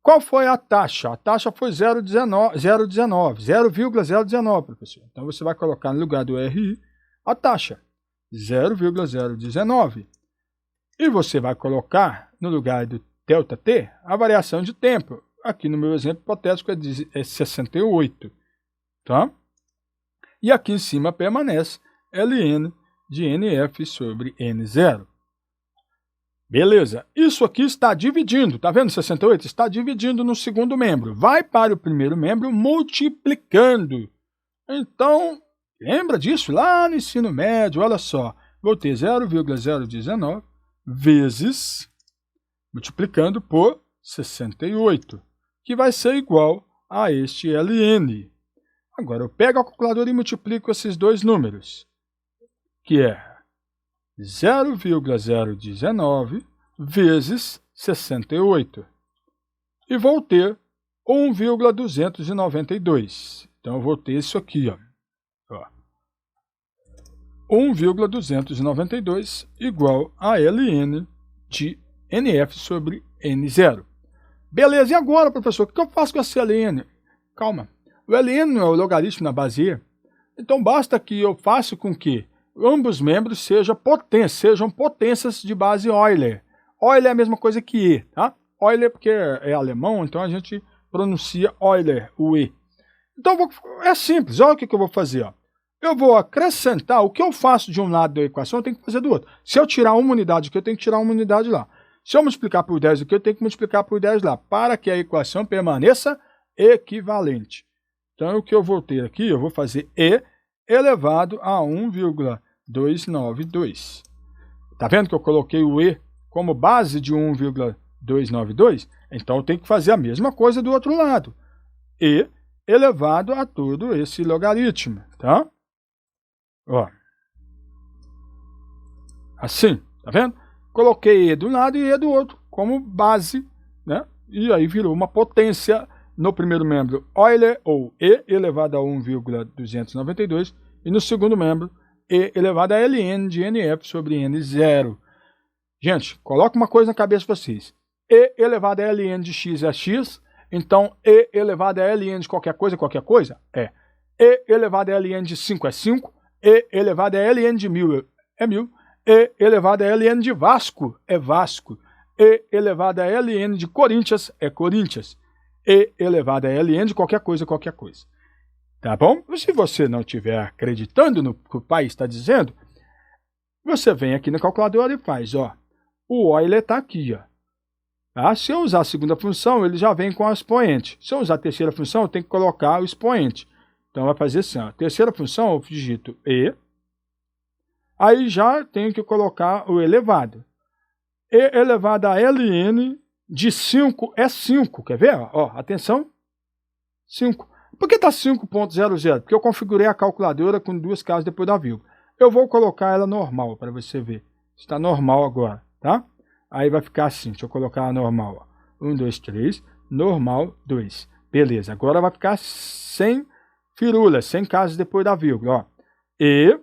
Qual foi a taxa? A taxa foi 0,019, professor. Então, você vai colocar no lugar do RI a taxa, 0,019. E você vai colocar no lugar do ΔT a variação de tempo. Aqui no meu exemplo hipotético é 68. Tá? E aqui em cima permanece Ln de NF sobre N0. Beleza. Isso aqui está dividindo. Tá vendo 68? Está dividindo no segundo membro. Vai para o primeiro membro multiplicando. Então, lembra disso? Lá no ensino médio, olha só. Vou ter 0,019 vezes, multiplicando por 68, que vai ser igual a este ln. Agora, eu pego a calculadora e multiplico esses dois números, que é 0,019 vezes 68. E vou ter 1,292. Então, eu vou ter isso aqui, ó. 1,292 igual a ln de NF sobre N0. Beleza, e agora, professor, o que eu faço com esse ln? Calma, o ln não é o logaritmo na base e. Então, basta que eu faça com que ambos membros sejam potências de base Euler. Euler é a mesma coisa que E, tá? Euler porque é alemão, então a gente pronuncia Euler, o E. Então, é simples, olha o que eu vou fazer, ó. Eu vou acrescentar o que eu faço de um lado da equação, eu tenho que fazer do outro. Se eu tirar uma unidade aqui, eu tenho que tirar uma unidade lá. Se eu multiplicar por 10 aqui, eu tenho que multiplicar por 10 lá, para que a equação permaneça equivalente. Então, o que eu vou ter aqui, eu vou fazer E elevado a 1,292. Tá vendo que eu coloquei o E como base de 1,292? Então, eu tenho que fazer a mesma coisa do outro lado. E elevado a todo esse logaritmo, tá? Ó. Assim, tá vendo? Coloquei E de um lado e E do outro como base, né? E aí virou uma potência no primeiro membro Euler, ou E elevado a 1,292, e no segundo membro E elevado a ln de NF sobre N0. Gente, coloca uma coisa na cabeça de vocês. E elevado a ln de x é x, então E elevado a ln de qualquer coisa é. E elevado a ln de 5 é 5, E elevado a ln de 1000 é 1000, E elevado a ln de Vasco é Vasco, E elevado a ln de Corinthians é Corinthians, E elevado a ln de qualquer coisa. Tá bom? Se você não estiver acreditando no que o pai está dizendo, você vem aqui na calculadora e faz, ó. O Euler está aqui, ó. Tá? Se eu usar a segunda função, ele já vem com o expoente. Se eu usar a terceira função, eu tenho que colocar o expoente. Então, vai fazer assim, ó. Terceira função, eu digito E. Aí já tenho que colocar o elevado. E elevado a ln de 5 é 5. Quer ver? Ó, atenção. 5. Por que está 5.00? Porque eu configurei a calculadora com duas casas depois da vírgula. Eu vou colocar ela normal para você ver. Está normal agora, tá? Aí vai ficar assim. Deixa eu colocar a normal. 1, 2, 3. Normal, 2. Beleza. Agora vai ficar sem firula, sem casas depois da vírgula. Ó. E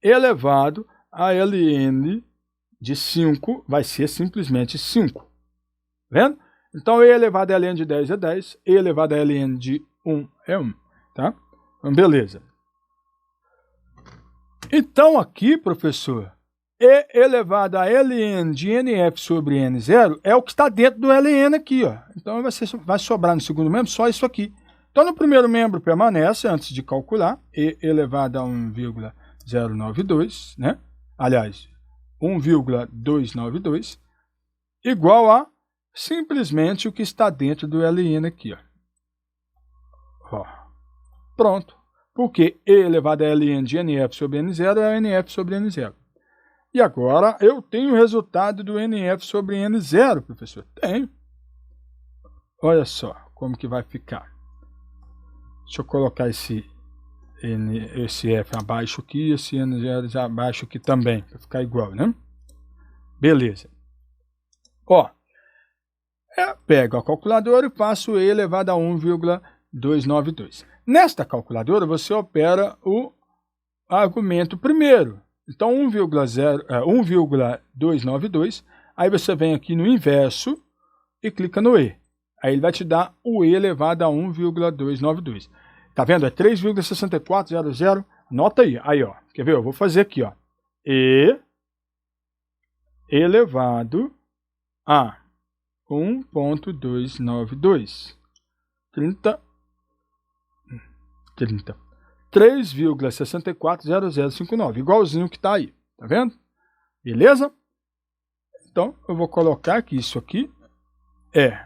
elevado a ln de 5 vai ser simplesmente 5. Vendo? Então, E elevado a ln de 10 é 10, E elevado a ln de 1 é 1, tá? Então, beleza. Então, aqui, professor, E elevado a ln de NF sobre N0 é o que está dentro do ln aqui, ó. Então, vai sobrar no segundo membro só isso aqui. Então, no primeiro membro permanece, antes de calcular, E elevado a 1,092, né? Aliás, 1,292, igual a simplesmente o que está dentro do ln aqui, ó. Ó. Pronto. Porque E elevado a ln de NF sobre N0 é NF sobre N0. E agora eu tenho o resultado do NF sobre N0, professor. Tenho. Olha só como que vai ficar. Deixa eu colocar esse F abaixo aqui e esse N0 abaixo aqui também, para ficar igual, né? Beleza. Ó. Pego a calculadora e faço E elevado a 1,292. Nesta calculadora, você opera o argumento primeiro. Então, 1,292. Aí você vem aqui no inverso e clica no E. Aí ele vai te dar o E elevado a 1,292. Tá vendo? É 3,6400. Anota aí. Aí, ó. Quer ver? Eu vou fazer aqui, ó. E elevado a 1,292. 30. 3,640059. Igualzinho que está aí. Tá vendo? Beleza? Então, eu vou colocar que isso aqui é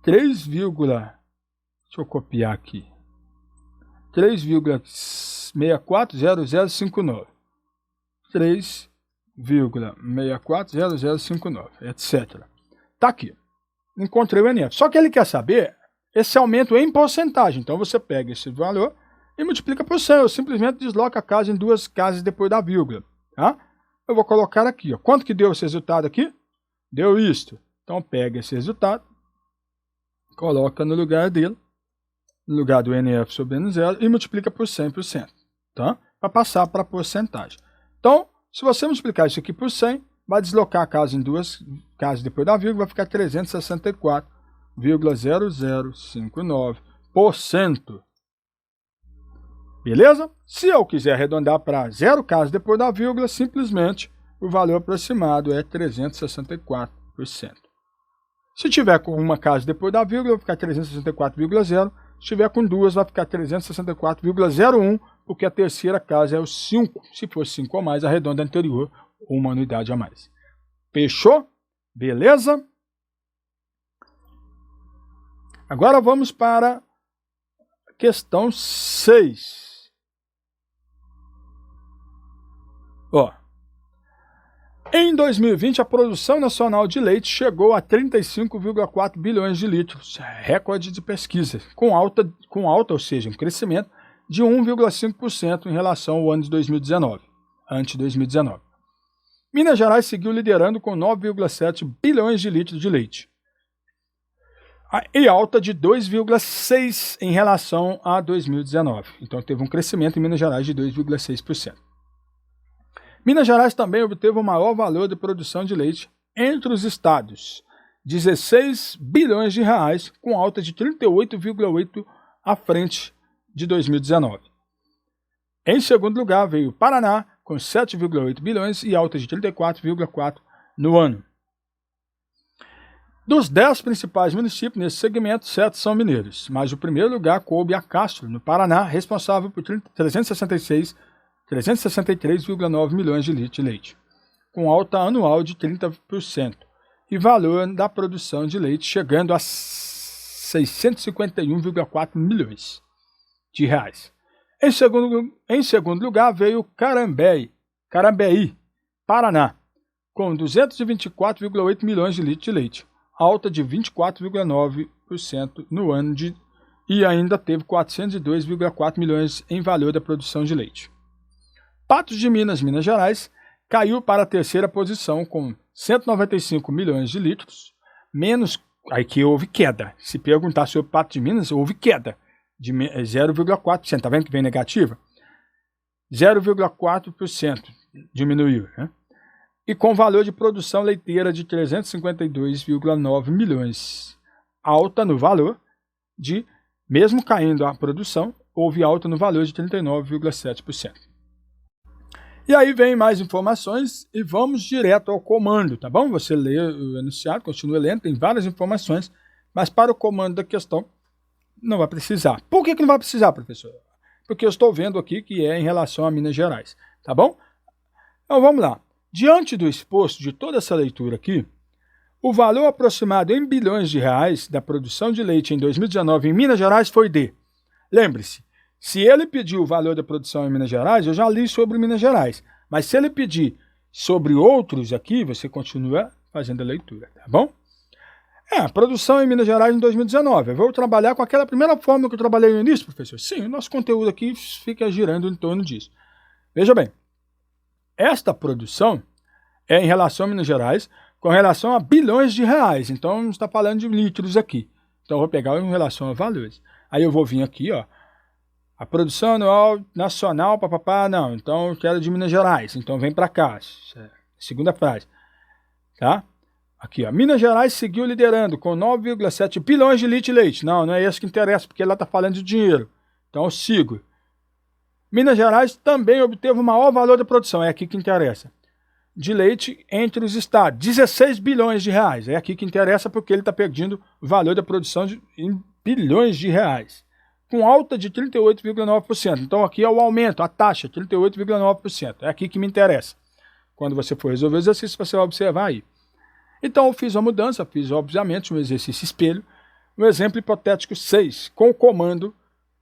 3, deixa eu copiar aqui. 3,640059. 3,640059, etc. Tá aqui. Encontrei o NF. Só que ele quer saber esse aumento em porcentagem. Então você pega esse valor e multiplica por 100. Eu simplesmente desloco a casa em duas casas depois da vírgula. Tá? Eu vou colocar aqui. Ó. Quanto que deu esse resultado aqui? Deu isto. Então pega esse resultado, coloca no lugar dele, no lugar do NF sobre N0 e multiplica por 100%. Tá? Para passar para a porcentagem. Então, se você multiplicar isso aqui por 100, vai deslocar a casa em duas casas depois da vírgula, vai ficar 364,0059%. Beleza? Se eu quiser arredondar para 0 casas depois da vírgula, simplesmente o valor aproximado é 364%. Se tiver com uma casa depois da vírgula, vai ficar 364,0. Se tiver com duas, vai ficar 364,01, porque a terceira casa é o 5. Se for 5 ou mais, arredonda anterior, uma unidade a mais. Fechou? Beleza? Agora vamos para a questão 6. Ó. Em 2020, a produção nacional de leite chegou a 35,4 bilhões de litros, recorde de pesquisa, com alta, ou seja, um crescimento de 1,5% em relação ao ano de 2019, antes de 2019. Minas Gerais seguiu liderando com 9,7 bilhões de litros de leite, e alta de 2,6% em relação a 2019. Então teve um crescimento em Minas Gerais de 2,6%. Minas Gerais também obteve o maior valor de produção de leite entre os estados, 16 bilhões de reais, com alta de 38,8% à frente de 2019. Em segundo lugar veio o Paraná, com 7,8 bilhões e alta de 34,4% no ano. Dos 10 principais municípios nesse segmento, 7 são mineiros, mas o primeiro lugar coube a Castro, no Paraná, responsável por 363,9 milhões de litros de leite, com alta anual de 30%, e valor da produção de leite chegando a 651,4 milhões de reais. Em segundo lugar veio Carambeí, Paraná, com 224,8 milhões de litros de leite, alta de 24,9% no ano e ainda teve 402,4 milhões em valor da produção de leite. Patos de Minas, Minas Gerais, caiu para a terceira posição com 195 milhões de litros, menos, aí que houve queda. Se perguntar sobre Patos de Minas, houve queda de 0,4%, está vendo que vem negativa? 0,4% diminuiu, né? E com valor de produção leiteira de 352,9 milhões, alta no valor de, mesmo caindo a produção, houve alta no valor de 39,7%. E aí vem mais informações e vamos direto ao comando, tá bom? Você lê o enunciado, continua lendo, tem várias informações, mas para o comando da questão não vai precisar. Por que não vai precisar, professor? Porque eu estou vendo aqui que é em relação a Minas Gerais, tá bom? Então vamos lá. Diante do exposto de toda essa leitura aqui, o valor aproximado em bilhões de reais da produção de leite em 2019 em Minas Gerais foi de... Lembre-se, se ele pedir o valor da produção em Minas Gerais, eu já li sobre Minas Gerais. Mas se ele pedir sobre outros aqui, você continua fazendo a leitura, tá bom? A produção em Minas Gerais em 2019. Eu vou trabalhar com aquela primeira fórmula que eu trabalhei no início, professor? Sim, o nosso conteúdo aqui fica girando em torno disso. Veja bem, esta produção é em relação a Minas Gerais com relação a bilhões de reais. Então, a gente está falando de litros aqui. Então, eu vou pegar em relação a valores. Aí eu vou vir aqui, ó. A produção anual nacional, papapá, não. Então, eu quero de Minas Gerais. Então, vem para cá. Segunda frase. Tá? Aqui, ó. Minas Gerais seguiu liderando com 9,7 bilhões de litros de leite. Não, não é isso que interessa, porque lá está falando de dinheiro. Então, eu sigo. Minas Gerais também obteve o maior valor da produção. É aqui que interessa. De leite entre os estados. 16 bilhões de reais. É aqui que interessa, porque ele está perdendo o valor da produção em bilhões de reais. Com alta de 38,9%. Então, aqui é o aumento, a taxa, 38,9%. É aqui que me interessa. Quando você for resolver o exercício, você vai observar aí. Então, eu fiz uma mudança, fiz, obviamente, um exercício espelho, um exemplo hipotético 6, com o comando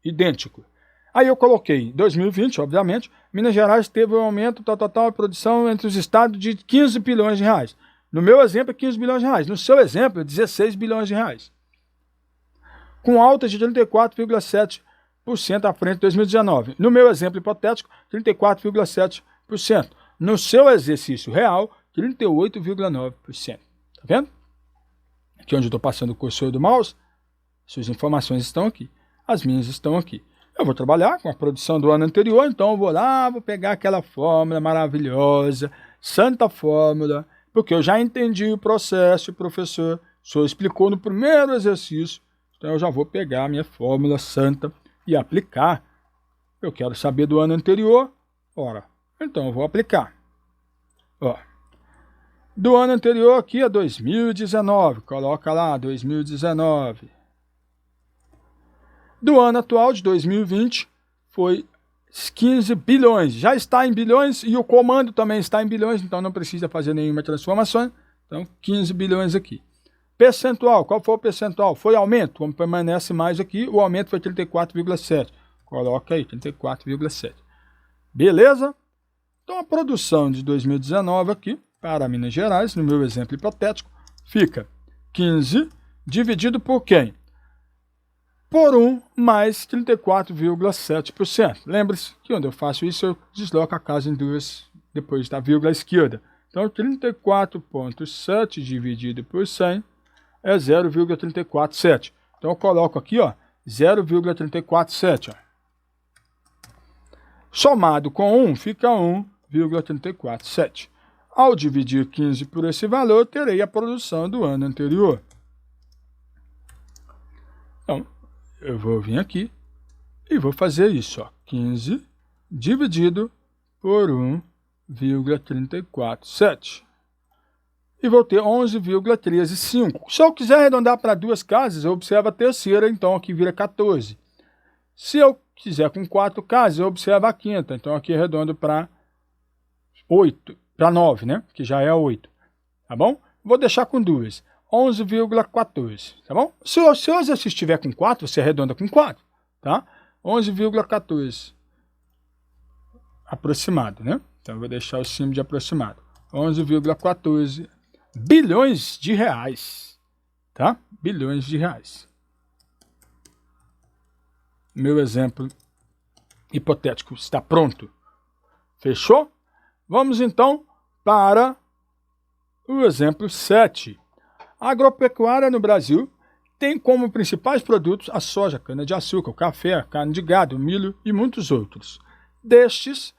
idêntico. Aí eu coloquei 2020, obviamente, Minas Gerais teve um aumento total de produção entre os estados de 15 bilhões de reais. No meu exemplo é 15 bilhões de reais. No seu exemplo é 16 bilhões de reais. Com alta de 34,7% à frente de 2019. No meu exemplo hipotético, 34,7%. No seu exercício real, 38,9%. Tá vendo? Aqui onde eu estou passando o cursor do mouse, suas informações estão aqui. As minhas estão aqui. Eu vou trabalhar com a produção do ano anterior, então eu vou lá, vou pegar aquela fórmula maravilhosa, santa fórmula, porque eu já entendi o processo, professor. O senhor explicou no primeiro exercício, então eu já vou pegar a minha fórmula santa e aplicar. Eu quero saber do ano anterior, ora, então eu vou aplicar. Ó, do ano anterior aqui é 2019, coloca lá 2019. Do ano atual, de 2020, foi 15 bilhões. Já está em bilhões e o comando também está em bilhões, então não precisa fazer nenhuma transformação. Então, 15 bilhões aqui. Percentual, qual foi o percentual? Foi aumento, como permanece mais aqui, o aumento foi 34,7. Coloca aí, 34,7. Beleza? Então, a produção de 2019 aqui, para Minas Gerais, no meu exemplo hipotético, fica 15 dividido por quem? Por 1 mais 34,7%. Lembre-se que quando eu faço isso, eu desloco a casa em duas, depois da vírgula esquerda. Então, 34,7 dividido por 100 é 0,347. Então, eu coloco aqui, ó, 0,347. Somado com 1, fica 1,347. Ao dividir 15 por esse valor, terei a produção do ano anterior. Então, eu vou vir aqui e vou fazer isso, ó, 15 dividido por 1,347. E vou ter 11,135. Se eu quiser arredondar para duas casas, eu observo a terceira, então aqui vira 14. Se eu quiser com 4 casas, eu observo a quinta, então aqui arredondo para 8, para 9, né? Que já é 8, tá bom? Vou deixar com duas. 11,14, tá bom? Se o seu exercício estiver com 4, você arredonda com 4, tá? 11,14. Aproximado, né? Então, eu vou deixar o símbolo de aproximado. 11,14 bilhões de reais, tá? Bilhões de reais. Meu exemplo hipotético está pronto. Fechou? Vamos, então, para o exemplo 7. A agropecuária no Brasil tem como principais produtos a soja, cana-de-açúcar, o café, a carne de gado, o milho e muitos outros. Destes,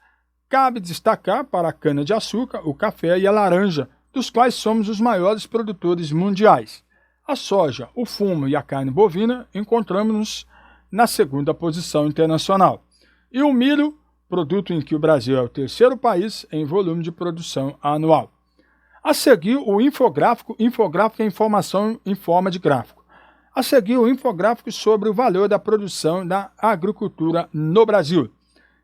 cabe destacar para a cana-de-açúcar, o café e a laranja, dos quais somos os maiores produtores mundiais. A soja, o fumo e a carne bovina encontramos-nos na segunda posição internacional. E o milho, produto em que o Brasil é o terceiro país em volume de produção anual. A seguir, o infográfico. Infográfico é informação em forma de gráfico. A seguir, o infográfico sobre o valor da produção da agricultura no Brasil.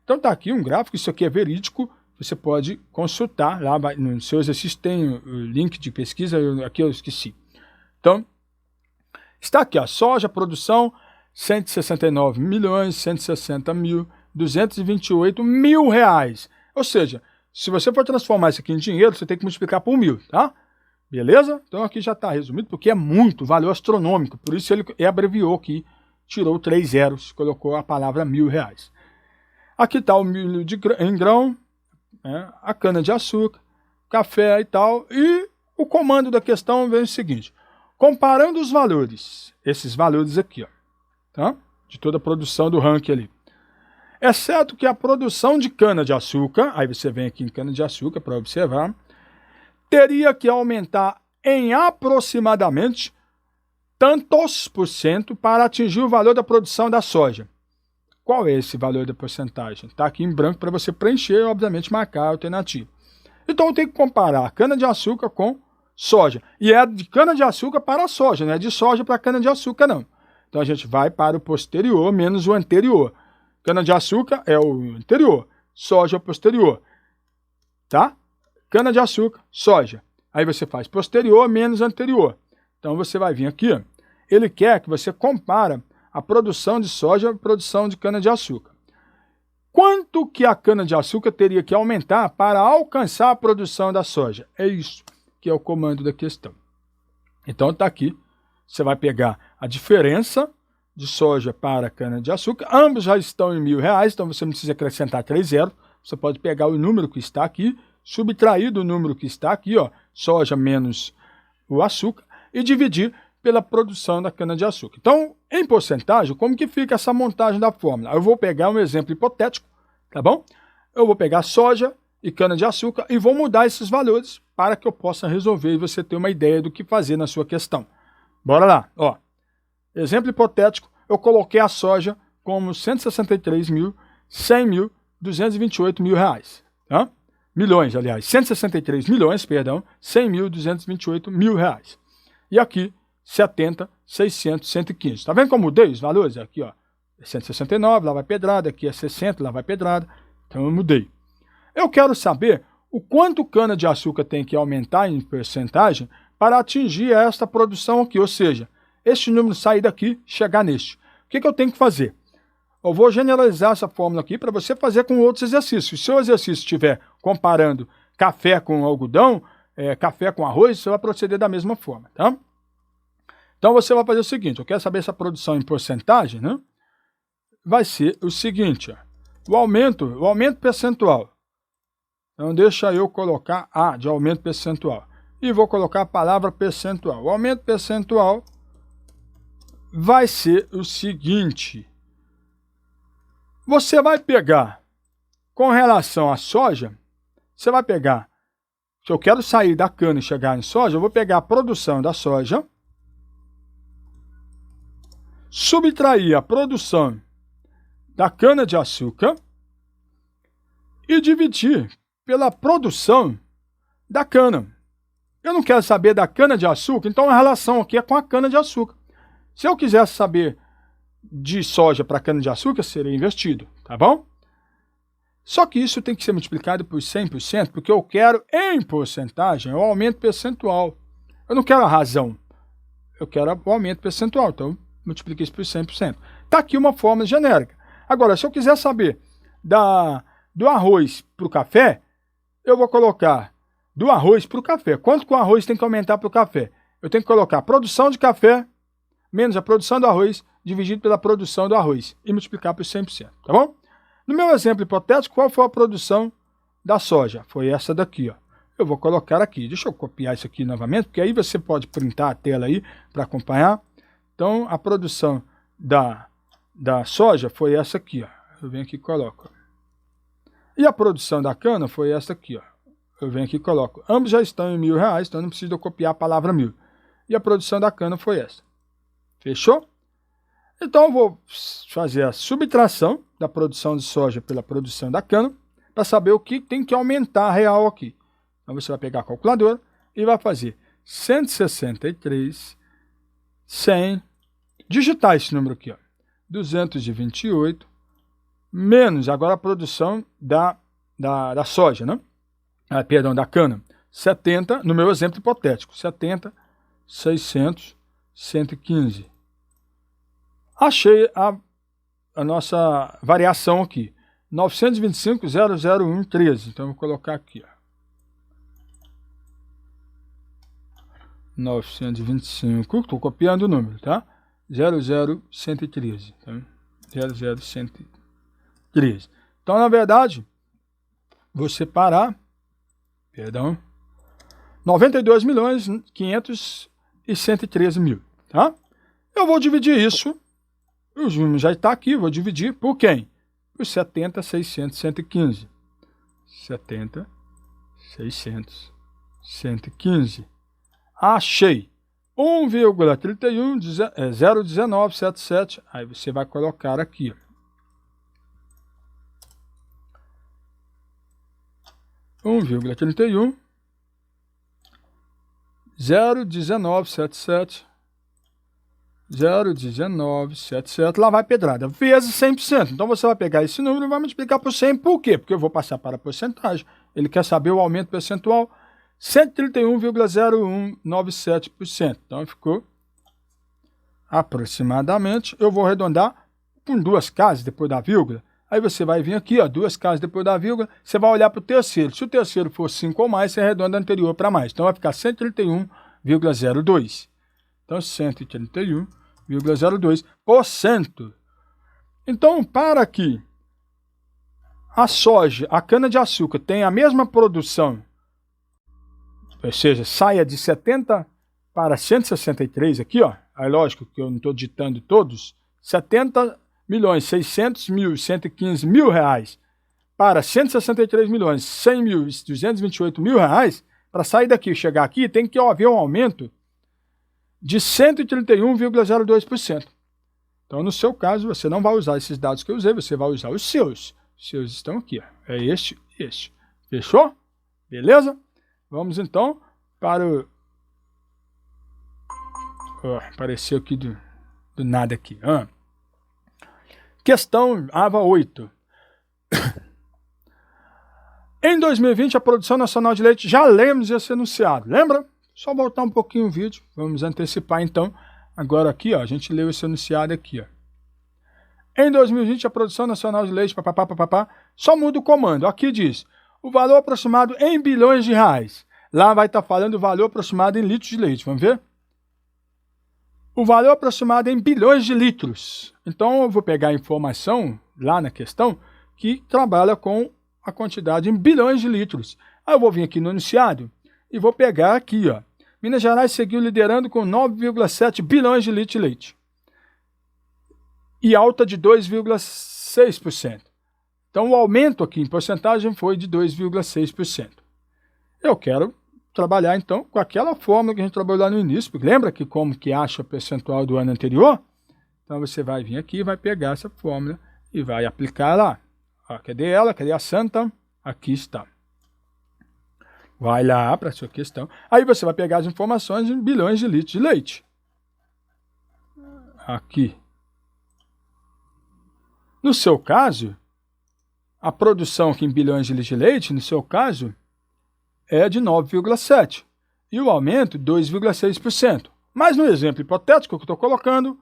Então, está aqui um gráfico, isso aqui é verídico, você pode consultar, lá no seu exercício tem o link de pesquisa, aqui eu esqueci. Então, está aqui, a soja, produção, 169.160.228 mil reais. Ou seja, se você for transformar isso aqui em dinheiro, você tem que multiplicar por 1.000, tá? Beleza? Então aqui já está resumido, porque é muito, valor astronômico. Por isso ele abreviou aqui, tirou 3 zeros, colocou a palavra 1.000 reais. Aqui está o milho em grão, né, a cana-de-açúcar, café e tal. E o comando da questão vem o seguinte. Comparando os valores, esses valores aqui, ó, tá? De toda a produção do ranking ali. Exceto que a produção de cana-de-açúcar, aí você vem aqui em cana-de-açúcar para observar, teria que aumentar em aproximadamente tantos por cento para atingir o valor da produção da soja. Qual é esse valor da porcentagem? Está aqui em branco para você preencher e, obviamente, marcar a alternativa. Então, eu tenho que comparar cana-de-açúcar com soja. E é de cana-de-açúcar para soja, não é de soja para cana-de-açúcar, não. Então, a gente vai para o posterior menos o anterior. Cana-de-açúcar é o anterior, soja é o posterior, tá? Cana-de-açúcar, soja. Aí você faz posterior menos anterior. Então você vai vir aqui, ó. Ele quer que você compara a produção de soja e a produção de cana-de-açúcar. Quanto que a cana-de-açúcar teria que aumentar para alcançar a produção da soja? É isso que que é o comando da questão. Então está aqui, você vai pegar a diferença de soja para cana-de-açúcar, ambos já estão em R$1.000, então você não precisa acrescentar 3 zeros, você pode pegar o número que está aqui, subtrair do número que está aqui, ó, soja menos o açúcar, e dividir pela produção da cana-de-açúcar. Então, em porcentagem, como que fica essa montagem da fórmula? Eu vou pegar um exemplo hipotético, tá bom? Eu vou pegar soja e cana-de-açúcar e vou mudar esses valores para que eu possa resolver e você ter uma ideia do que fazer na sua questão. Bora lá, ó. Exemplo hipotético, eu coloquei a soja como 163 mil, 100 mil, 228 mil reais, tá? Milhões, aliás, 163 milhões, perdão, 100 mil, 228 mil reais. E aqui, 70, 600, 115. Tá vendo como mudei os valores? Aqui, ó, 169, lá vai pedrada, aqui é 60, lá vai pedrada. Então eu mudei. Eu quero saber o quanto cana-de-açúcar tem que aumentar em porcentagem para atingir esta produção aqui, ou seja, este número sair daqui, chegar neste. O que eu tenho que fazer? Eu vou generalizar essa fórmula aqui para você fazer com outros exercícios. Se o seu exercício estiver comparando café com algodão, café com arroz, você vai proceder da mesma forma, tá? Então você vai fazer o seguinte, eu quero saber essa produção em porcentagem, né? Vai ser o seguinte, ó, o aumento percentual. Então deixa eu colocar A de aumento percentual. E vou colocar a palavra percentual. O aumento percentual vai ser o seguinte. Você vai pegar, com relação à soja, você vai pegar, se eu quero sair da cana e chegar em soja, eu vou pegar a produção da soja, subtrair a produção da cana-de-açúcar e dividir pela produção da cana. Eu não quero saber da cana-de-açúcar, então a relação aqui é com a cana-de-açúcar. Se eu quisesse saber de soja para cana-de-açúcar, seria invertido, tá bom? Só que isso tem que ser multiplicado por 100%, porque eu quero, em porcentagem, o aumento percentual. Eu não quero a razão, eu quero o aumento percentual, então multipliquei isso por 100%. Está aqui uma fórmula genérica. Agora, se eu quiser saber do arroz para o café, eu vou colocar do arroz para o café. Quanto que o arroz tem que aumentar para o café? Eu tenho que colocar a produção de café menos a produção do arroz dividido pela produção do arroz e multiplicar por 100%, tá bom? No meu exemplo hipotético, qual foi a produção da soja? Foi essa daqui, ó. Eu vou colocar aqui. Deixa eu copiar isso aqui novamente, porque aí você pode printar a tela aí para acompanhar. Então, a produção da soja foi essa aqui, ó. Eu venho aqui e coloco. E a produção da cana foi essa aqui, ó. Eu venho aqui e coloco. Ambos já estão em R$1.000, então não preciso copiar a palavra 1.000. E a produção da cana foi essa. Fechou? Então, eu vou fazer a subtração da produção de soja pela produção da cana para saber o que tem que aumentar real aqui. Então, você vai pegar a calculadora e vai fazer 163, 100, digitar esse número aqui, ó, 228, menos agora a produção da soja, né? Perdão, da cana. 70, no meu exemplo hipotético, 70, 600, 115. Achei a nossa variação aqui. 925.001.13. Então, eu vou colocar aqui, ó. 925, estou copiando o número, tá? 00113. Tá? 00113. Então, na verdade, vou separar, 92.500.113.000, tá? Eu vou dividir isso, o número já está aqui, vou dividir por quem? Por 70, 600, 115. 70, 600, 115. Achei 1,31,01977. Aí você vai colocar aqui. 1,31 01977 01977, lá vai pedrada, vezes 100%. Então você vai pegar esse número e vai multiplicar por 100. Por quê? Porque eu vou passar para a porcentagem. Ele quer saber o aumento percentual, 131,0197%. Então ficou aproximadamente, eu vou arredondar com 2 casas depois da vírgula, Aí você vai vir aqui, ó, 2 casas depois da vírgula, você vai olhar para o terceiro. Se o terceiro for 5 ou mais, você arredonda anterior para mais. Então vai ficar 131,02. Então 131,02%. Então, para que a soja, a cana-de-açúcar tenha a mesma produção, ou seja, saia de 70 para 163 aqui, ó, aí lógico que eu não estou ditando todos, 70.600.115.000 reais para 163.100.228.000 reais, para sair daqui e chegar aqui, tem que haver um aumento de 131,02%. Então, no seu caso, você não vai usar esses dados que eu usei, você vai usar os seus. Os seus estão aqui, ó. É este e este. Fechou? Beleza? Vamos então para o... apareceu aqui do nada aqui. Questão AVA 8. Em 2020, a produção nacional de leite, já lemos esse enunciado, lembra? Só voltar um pouquinho o vídeo, vamos antecipar então. Agora aqui, ó, a gente leu esse enunciado aqui, ó. Em 2020, a produção nacional de leite, só muda o comando. Aqui diz, o valor aproximado em bilhões de reais. Lá vai estar falando o valor aproximado em litros de leite, vamos ver? O valor aproximado em bilhões de litros. Então, eu vou pegar a informação lá na questão que trabalha com a quantidade em bilhões de litros. Aí eu vou vir aqui no enunciado e vou pegar aqui, ó. Minas Gerais seguiu liderando com 9,7 bilhões de litros de leite. E alta de 2,6%. Então, o aumento aqui em porcentagem foi de 2,6%. Eu quero trabalhar, então, com aquela fórmula que a gente trabalhou lá no início. Lembra que como que acha o percentual do ano anterior? Então, você vai vir aqui e vai pegar essa fórmula e vai aplicar lá. Ó, cadê ela? Cadê a santa? Aqui está. Vai lá para a sua questão. Aí você vai pegar as informações em bilhões de litros de leite. Aqui. No seu caso, a produção aqui em bilhões de litros de leite, no seu caso, é de 9,7%. E o aumento, 2,6%. Mas no exemplo hipotético que eu estou colocando,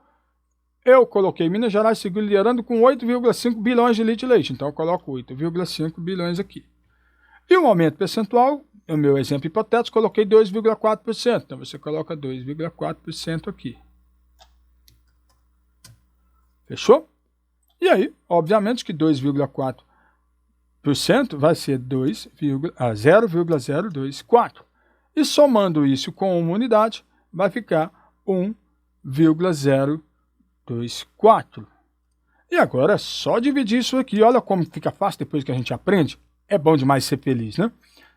eu coloquei Minas Gerais seguiu liderando com 8,5 bilhões de litros de leite. Então eu coloco 8,5 bilhões aqui. E o aumento percentual, no meu exemplo hipotético, coloquei 2,4%. Então você coloca 2,4% aqui. Fechou? E aí, obviamente que 2,4% vai ser 0,024. E somando isso com uma unidade, vai ficar 1,024. E agora é só dividir isso aqui. Olha como fica fácil depois que a gente aprende. É bom demais ser feliz, né?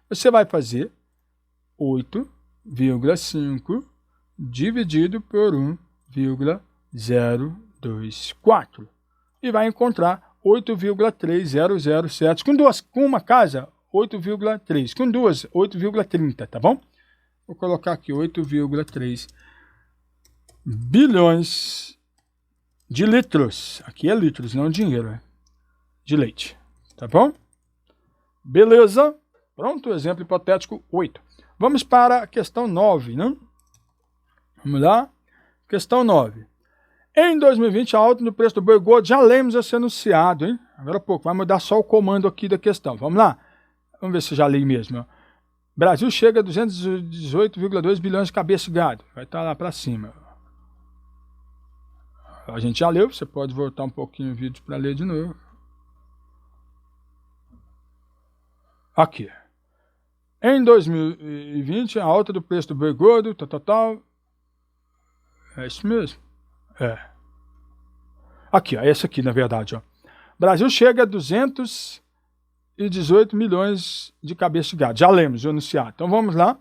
Você vai fazer 8,5 dividido por 1,024. E vai encontrar 8,3007. Com uma casa, 8,3. Com duas, 8,30, tá bom? Vou colocar aqui 8,3 bilhões de litros. Aqui é litros, não dinheiro, né? De leite, tá bom? Beleza? Pronto, exemplo hipotético 8. Vamos para a questão 9, né? Vamos lá. Questão 9. Em 2020, a alta no preço do boi gordo, já lemos esse enunciado, hein? Agora há pouco, vai mudar só o comando aqui da questão. Vamos lá? Vamos ver se já li mesmo. Ó. Brasil chega a 218,2 bilhões de cabeça de gado. Vai estar lá para cima. A gente já leu, você pode voltar um pouquinho o vídeo para ler de novo. Aqui. Em 2020, a alta do preço do boi gordo, tal. É isso mesmo? É. Aqui, ó, esse aqui, na verdade, ó. Brasil chega a 218 milhões de cabeças de gado. Já lemos o enunciado. Então vamos lá.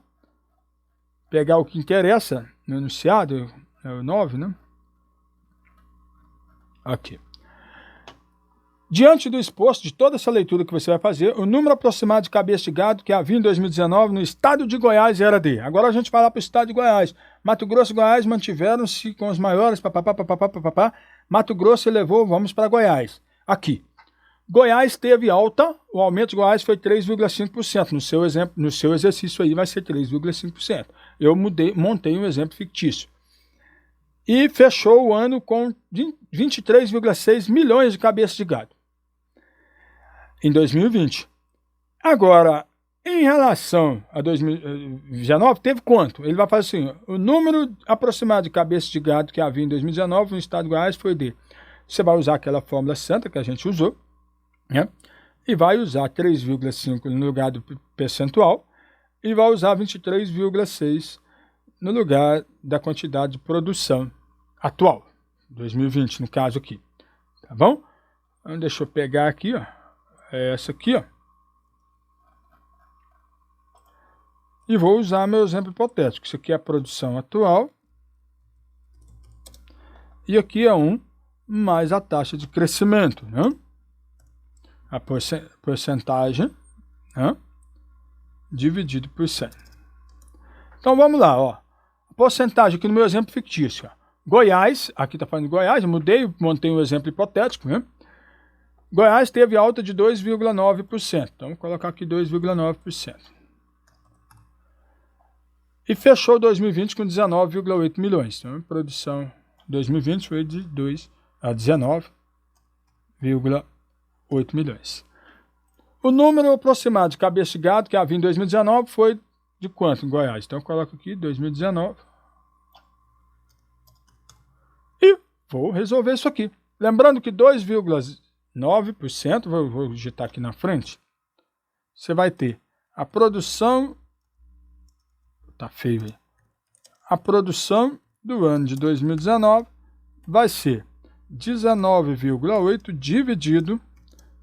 Pegar o que interessa no enunciado, é o 9, né? Aqui. Diante do exposto de toda essa leitura que você vai fazer, o número aproximado de cabeças de gado que havia em 2019 no estado de Goiás era de. Agora a gente vai lá para o estado de Goiás. Mato Grosso e Goiás mantiveram-se com os maiores, Mato Grosso elevou, vamos para Goiás. Aqui. Goiás teve alta, o aumento de Goiás foi 3,5%. No seu exemplo, no seu exercício aí vai ser 3,5%. Eu montei um exemplo fictício. E fechou o ano com 23,6 milhões de cabeças de gado. em 2020. Agora, em relação a 2019, teve quanto? Ele vai fazer assim, o número aproximado de cabeças de gado que havia em 2019 no estado de Goiás foi de... Você vai usar aquela fórmula santa que a gente usou, né? E vai usar 3,5 no lugar do percentual e vai usar 23,6 no lugar da quantidade de produção atual, 2020 no caso aqui, tá bom? Então, deixa eu pegar aqui, ó, essa aqui, ó, e vou usar meu exemplo hipotético. Isso aqui é a produção atual e aqui é 1 mais a taxa de crescimento, né? A porcentagem, né? Dividido por 100. Então vamos lá, ó. A porcentagem aqui no meu exemplo fictício, ó. Goiás, aqui está falando de Goiás, eu mudei, montei um exemplo hipotético, né? Goiás teve alta de 2,9%. Então vou colocar aqui 2,9%. E fechou 2020 com 19,8 milhões. Então a produção 2020 foi de 2 a 19,8 milhões. O número aproximado de cabeça de gado que havia em 2019 foi de quanto em Goiás? Então eu coloco aqui 2019. E vou resolver isso aqui. Lembrando que 2,9%, vou digitar aqui na frente, você vai ter a produção, tá feio aí, a produção do ano de 2019 vai ser 19,8 dividido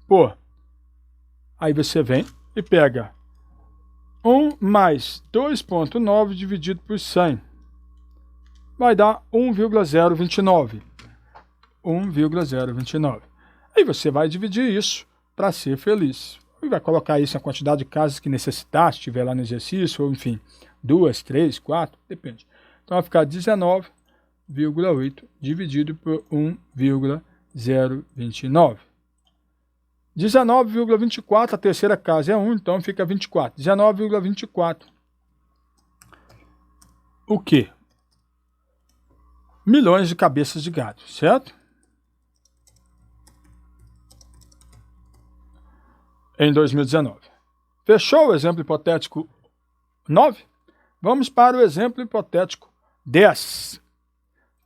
por, aí você vem e pega 1 mais 2,9 dividido por 100, vai dar 1,029. 1,029. Aí você vai dividir isso para ser feliz. E vai colocar isso na quantidade de casas que necessitar, se estiver lá no exercício, ou enfim, 2, 3, 4, depende. Então vai ficar 19,8 dividido por 1,029. 19,24, a terceira casa é 1, então fica 24. 19,24. O quê? Milhões de cabeças de gado, certo? Em 2019. Fechou o exemplo hipotético 9? Vamos para o exemplo hipotético 10.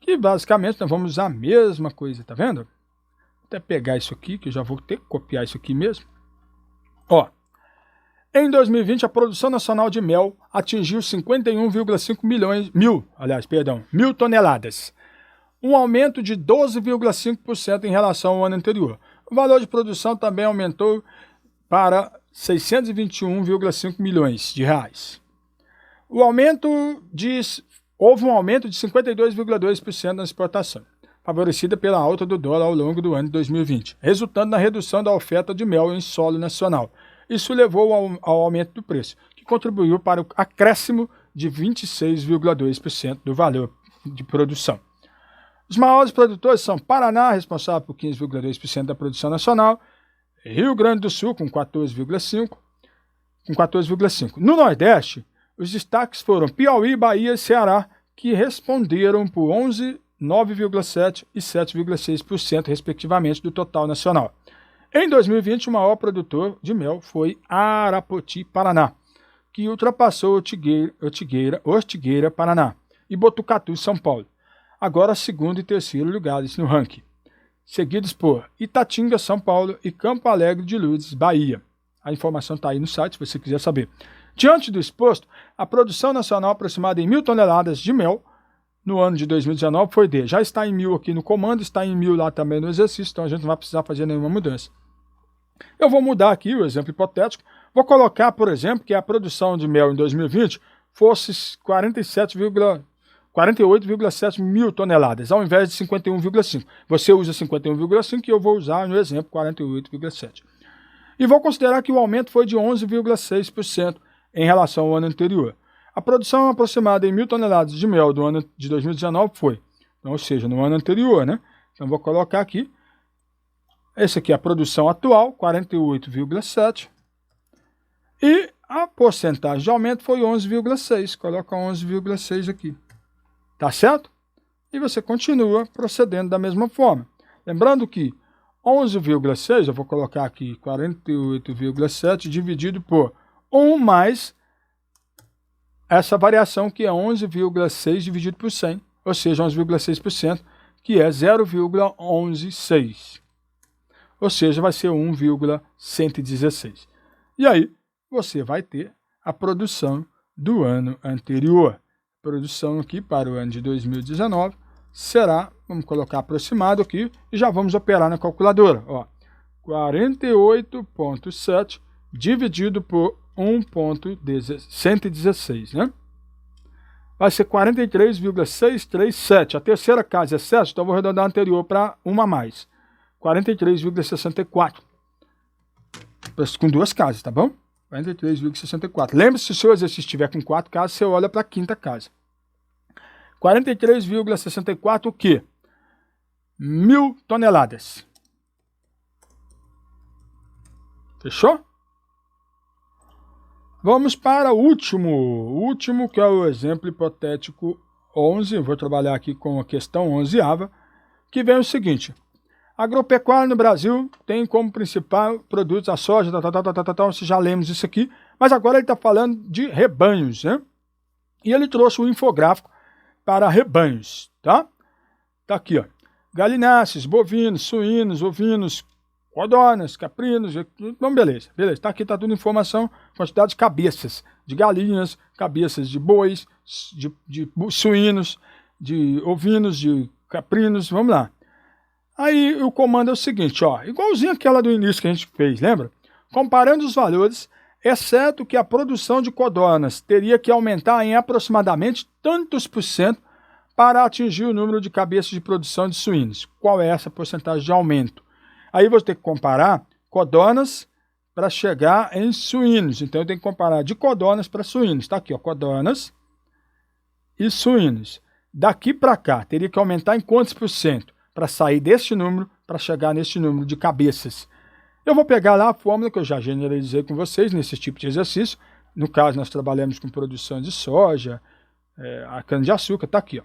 Que basicamente nós vamos usar a mesma coisa, tá vendo? Vou até pegar isso aqui, que eu já vou ter que copiar isso aqui mesmo. Ó, em 2020 a produção nacional de mel atingiu 51,5 mil toneladas. Um aumento de 12,5% em relação ao ano anterior. O valor de produção também aumentou para 621,5 milhões de reais. Houve um aumento de 52,2% na exportação, favorecida pela alta do dólar ao longo do ano de 2020, resultando na redução da oferta de mel em solo nacional. Isso levou ao aumento do preço, que contribuiu para o acréscimo de 26,2% do valor de produção. Os maiores produtores são Paraná, responsável por 15,2% da produção nacional, Rio Grande do Sul, com 14,5%. No Nordeste, os destaques foram Piauí, Bahia e Ceará, que responderam por 11%, 9,7% e 7,6%, respectivamente, do total nacional. Em 2020, o maior produtor de mel foi Arapoti, Paraná, que ultrapassou Ortigueira, Paraná, e Botucatu, São Paulo. Agora, segundo e terceiro lugares no ranking, seguidos por Itatinga, São Paulo e Campo Alegre de Lourdes, Bahia. A informação está aí no site, se você quiser saber. Diante do exposto, a produção nacional aproximada em 1.000 toneladas de mel no ano de 2019 foi de, já está em 1.000 aqui no comando, está em 1.000 lá também no exercício, então a gente não vai precisar fazer nenhuma mudança. Eu vou mudar aqui o exemplo hipotético, vou colocar, por exemplo, que a produção de mel em 2020 fosse 48,7 mil toneladas, ao invés de 51,5. Você usa 51,5 e eu vou usar no exemplo 48,7. E vou considerar que o aumento foi de 11,6% em relação ao ano anterior. A produção aproximada em 1.000 toneladas de mel do ano de 2019 foi, então, ou seja, no ano anterior, né? Então vou colocar aqui, esse aqui é a produção atual, 48,7%, e a porcentagem de aumento foi 11,6%, coloca 11,6% aqui. Tá certo? E você continua procedendo da mesma forma. Lembrando que 11,6, eu vou colocar aqui 48,7 dividido por 1 mais essa variação que é 11,6 dividido por 100, ou seja, 11,6%, que é 0,116. Ou seja, vai ser 1,116. E aí, você vai ter a produção do ano anterior. A produção aqui para o ano de 2019 será, vamos colocar aproximado aqui, e já vamos operar na calculadora. 48,7 dividido por 1,116, né? Vai ser 43,637. A terceira casa é 7, então eu vou arredondar a anterior para uma a mais. 43,64. Com duas casas, tá bom? 43,64. Lembre-se, se o seu exercício estiver com 4 casas, você olha para a quinta casa. 43,64 o quê? 1.000 toneladas. Fechou? Vamos para o último que é o exemplo hipotético 11. Eu vou trabalhar aqui com a questão 11ª, que vem o seguinte. Agropecuária no Brasil tem como principal produtos a soja, já lemos isso aqui, mas agora ele está falando de rebanhos, né? E ele trouxe um infográfico para rebanhos, tá? Tá aqui, ó. Galináceos, bovinos, suínos, ovinos, codornas, caprinos, então beleza, tá aqui, tá tudo informação, quantidade de cabeças, de galinhas, cabeças de bois, de suínos, de ovinos, de caprinos, vamos lá. Aí o comando é o seguinte, ó, igualzinho aquela do início que a gente fez, lembra? Comparando os valores, exceto que a produção de codornas teria que aumentar em aproximadamente tantos por cento para atingir o número de cabeças de produção de suínos. Qual é essa porcentagem de aumento? Aí você tem que comparar codornas para chegar em suínos. Então eu tenho que comparar de codornas para suínos. Está aqui, ó, codornas e suínos. Daqui para cá, teria que aumentar em quantos por cento para sair deste número, para chegar neste número de cabeças? Eu vou pegar lá a fórmula que eu já generalizei com vocês nesse tipo de exercício. No caso, nós trabalhamos com produção de soja, a cana-de-açúcar, está aqui, ó.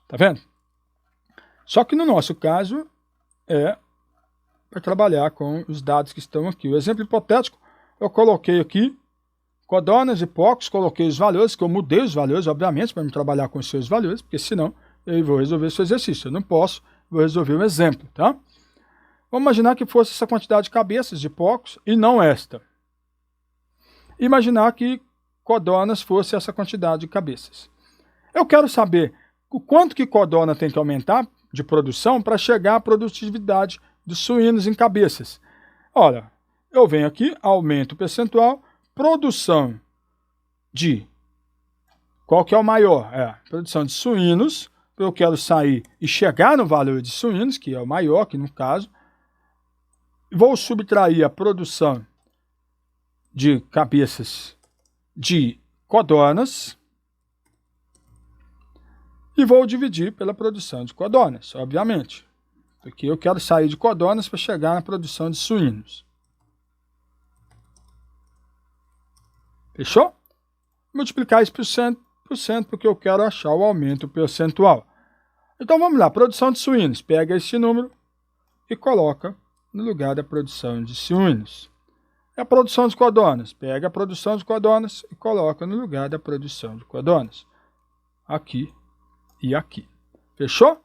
Tá vendo? Só que no nosso caso, para trabalhar com os dados que estão aqui. O exemplo hipotético, eu coloquei aqui codornas e porcos, coloquei os valores, que eu mudei os valores, obviamente, para não trabalhar com os seus valores, porque senão eu vou resolver esse exercício. Eu não posso, vou resolver um exemplo, tá? Vamos imaginar que fosse essa quantidade de cabeças de porcos e não esta. Imaginar que codornas fosse essa quantidade de cabeças. Eu quero saber o quanto que codorna tem que aumentar de produção para chegar à produtividade dos suínos em cabeças. Olha, eu venho aqui, aumento o percentual, produção de... Qual que é o maior? Produção de suínos, eu quero sair e chegar no valor de suínos, que é o maior aqui no caso. Vou subtrair a produção de cabeças de codornas e vou dividir pela produção de codornas, obviamente. Porque eu quero sair de codornas para chegar na produção de suínos. Fechou? Multiplicar isso por cento, porque eu quero achar o aumento percentual. Então vamos lá, produção de suínos. Pega este número e coloca no lugar da produção de suínos. E a produção de codornas. Pega a produção de codornas e coloca no lugar da produção de codornas. Aqui e aqui. Fechou?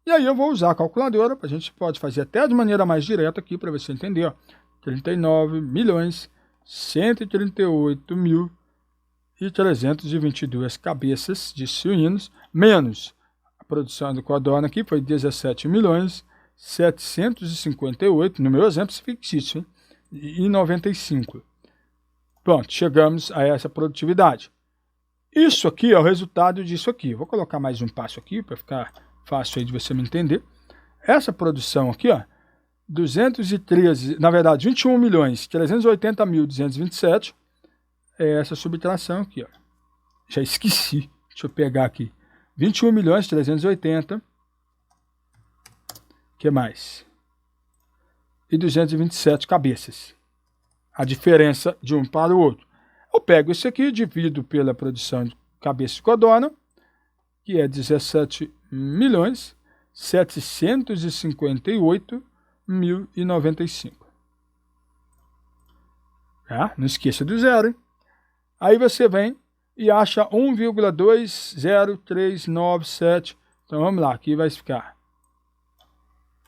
E aí eu vou usar a calculadora, a gente pode fazer até de maneira mais direta aqui, para você entender. 39.138.322 cabeças de suínos, menos a produção de codorna aqui, foi 17.758, no meu exemplo fictício, e 95. Pronto, chegamos a essa produtividade. Isso aqui é o resultado disso aqui. Vou colocar mais um passo aqui, para ficar fácil aí de você me entender. Essa produção aqui, ó, 213, na verdade, 21.380.227, é essa subtração aqui, ó. Já esqueci, deixa eu pegar aqui. 21.380, que mais? E 227 cabeças. A diferença de um para o outro. Eu pego isso aqui, divido pela produção de cabeça de codorna, que é 17.758.227 1.095. Tá? Não esqueça do zero, hein? Aí você vem e acha 1,20397. Então vamos lá, aqui vai ficar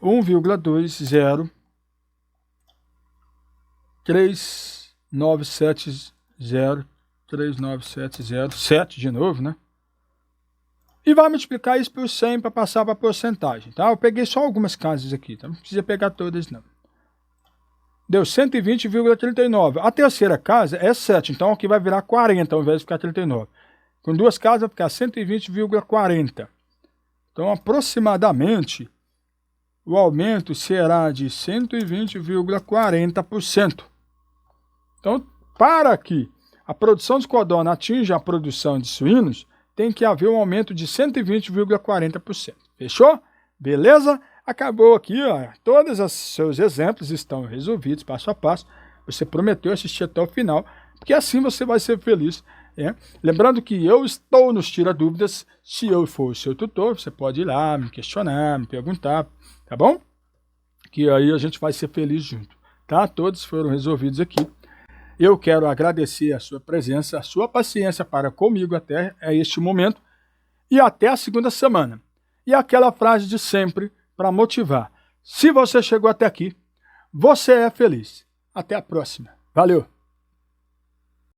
1,2039707 de novo, né? E vai multiplicar isso por 100 para passar para a porcentagem, tá? Eu peguei só algumas casas aqui, tá? Não precisa pegar todas, não. Deu 120,39. A terceira casa é 7, então aqui vai virar 40 ao invés de ficar 39. Com duas casas vai ficar 120,40. Então, aproximadamente, o aumento será de 120,40%. Então, para que a produção de codorna atinja a produção de suínos, tem que haver um aumento de 120,40%. Fechou? Beleza? Acabou aqui, ó. Todos os seus exemplos estão resolvidos passo a passo. Você prometeu assistir até o final, porque assim você vai ser feliz. Lembrando que eu estou nos Tira Dúvidas. Se eu for o seu tutor, você pode ir lá, me questionar, me perguntar, tá bom? Que aí a gente vai ser feliz junto, tá? Todos foram resolvidos aqui. Eu quero agradecer a sua presença, a sua paciência para comigo até este momento e até a segunda semana. E aquela frase de sempre para motivar. Se você chegou até aqui, você é feliz. Até a próxima. Valeu!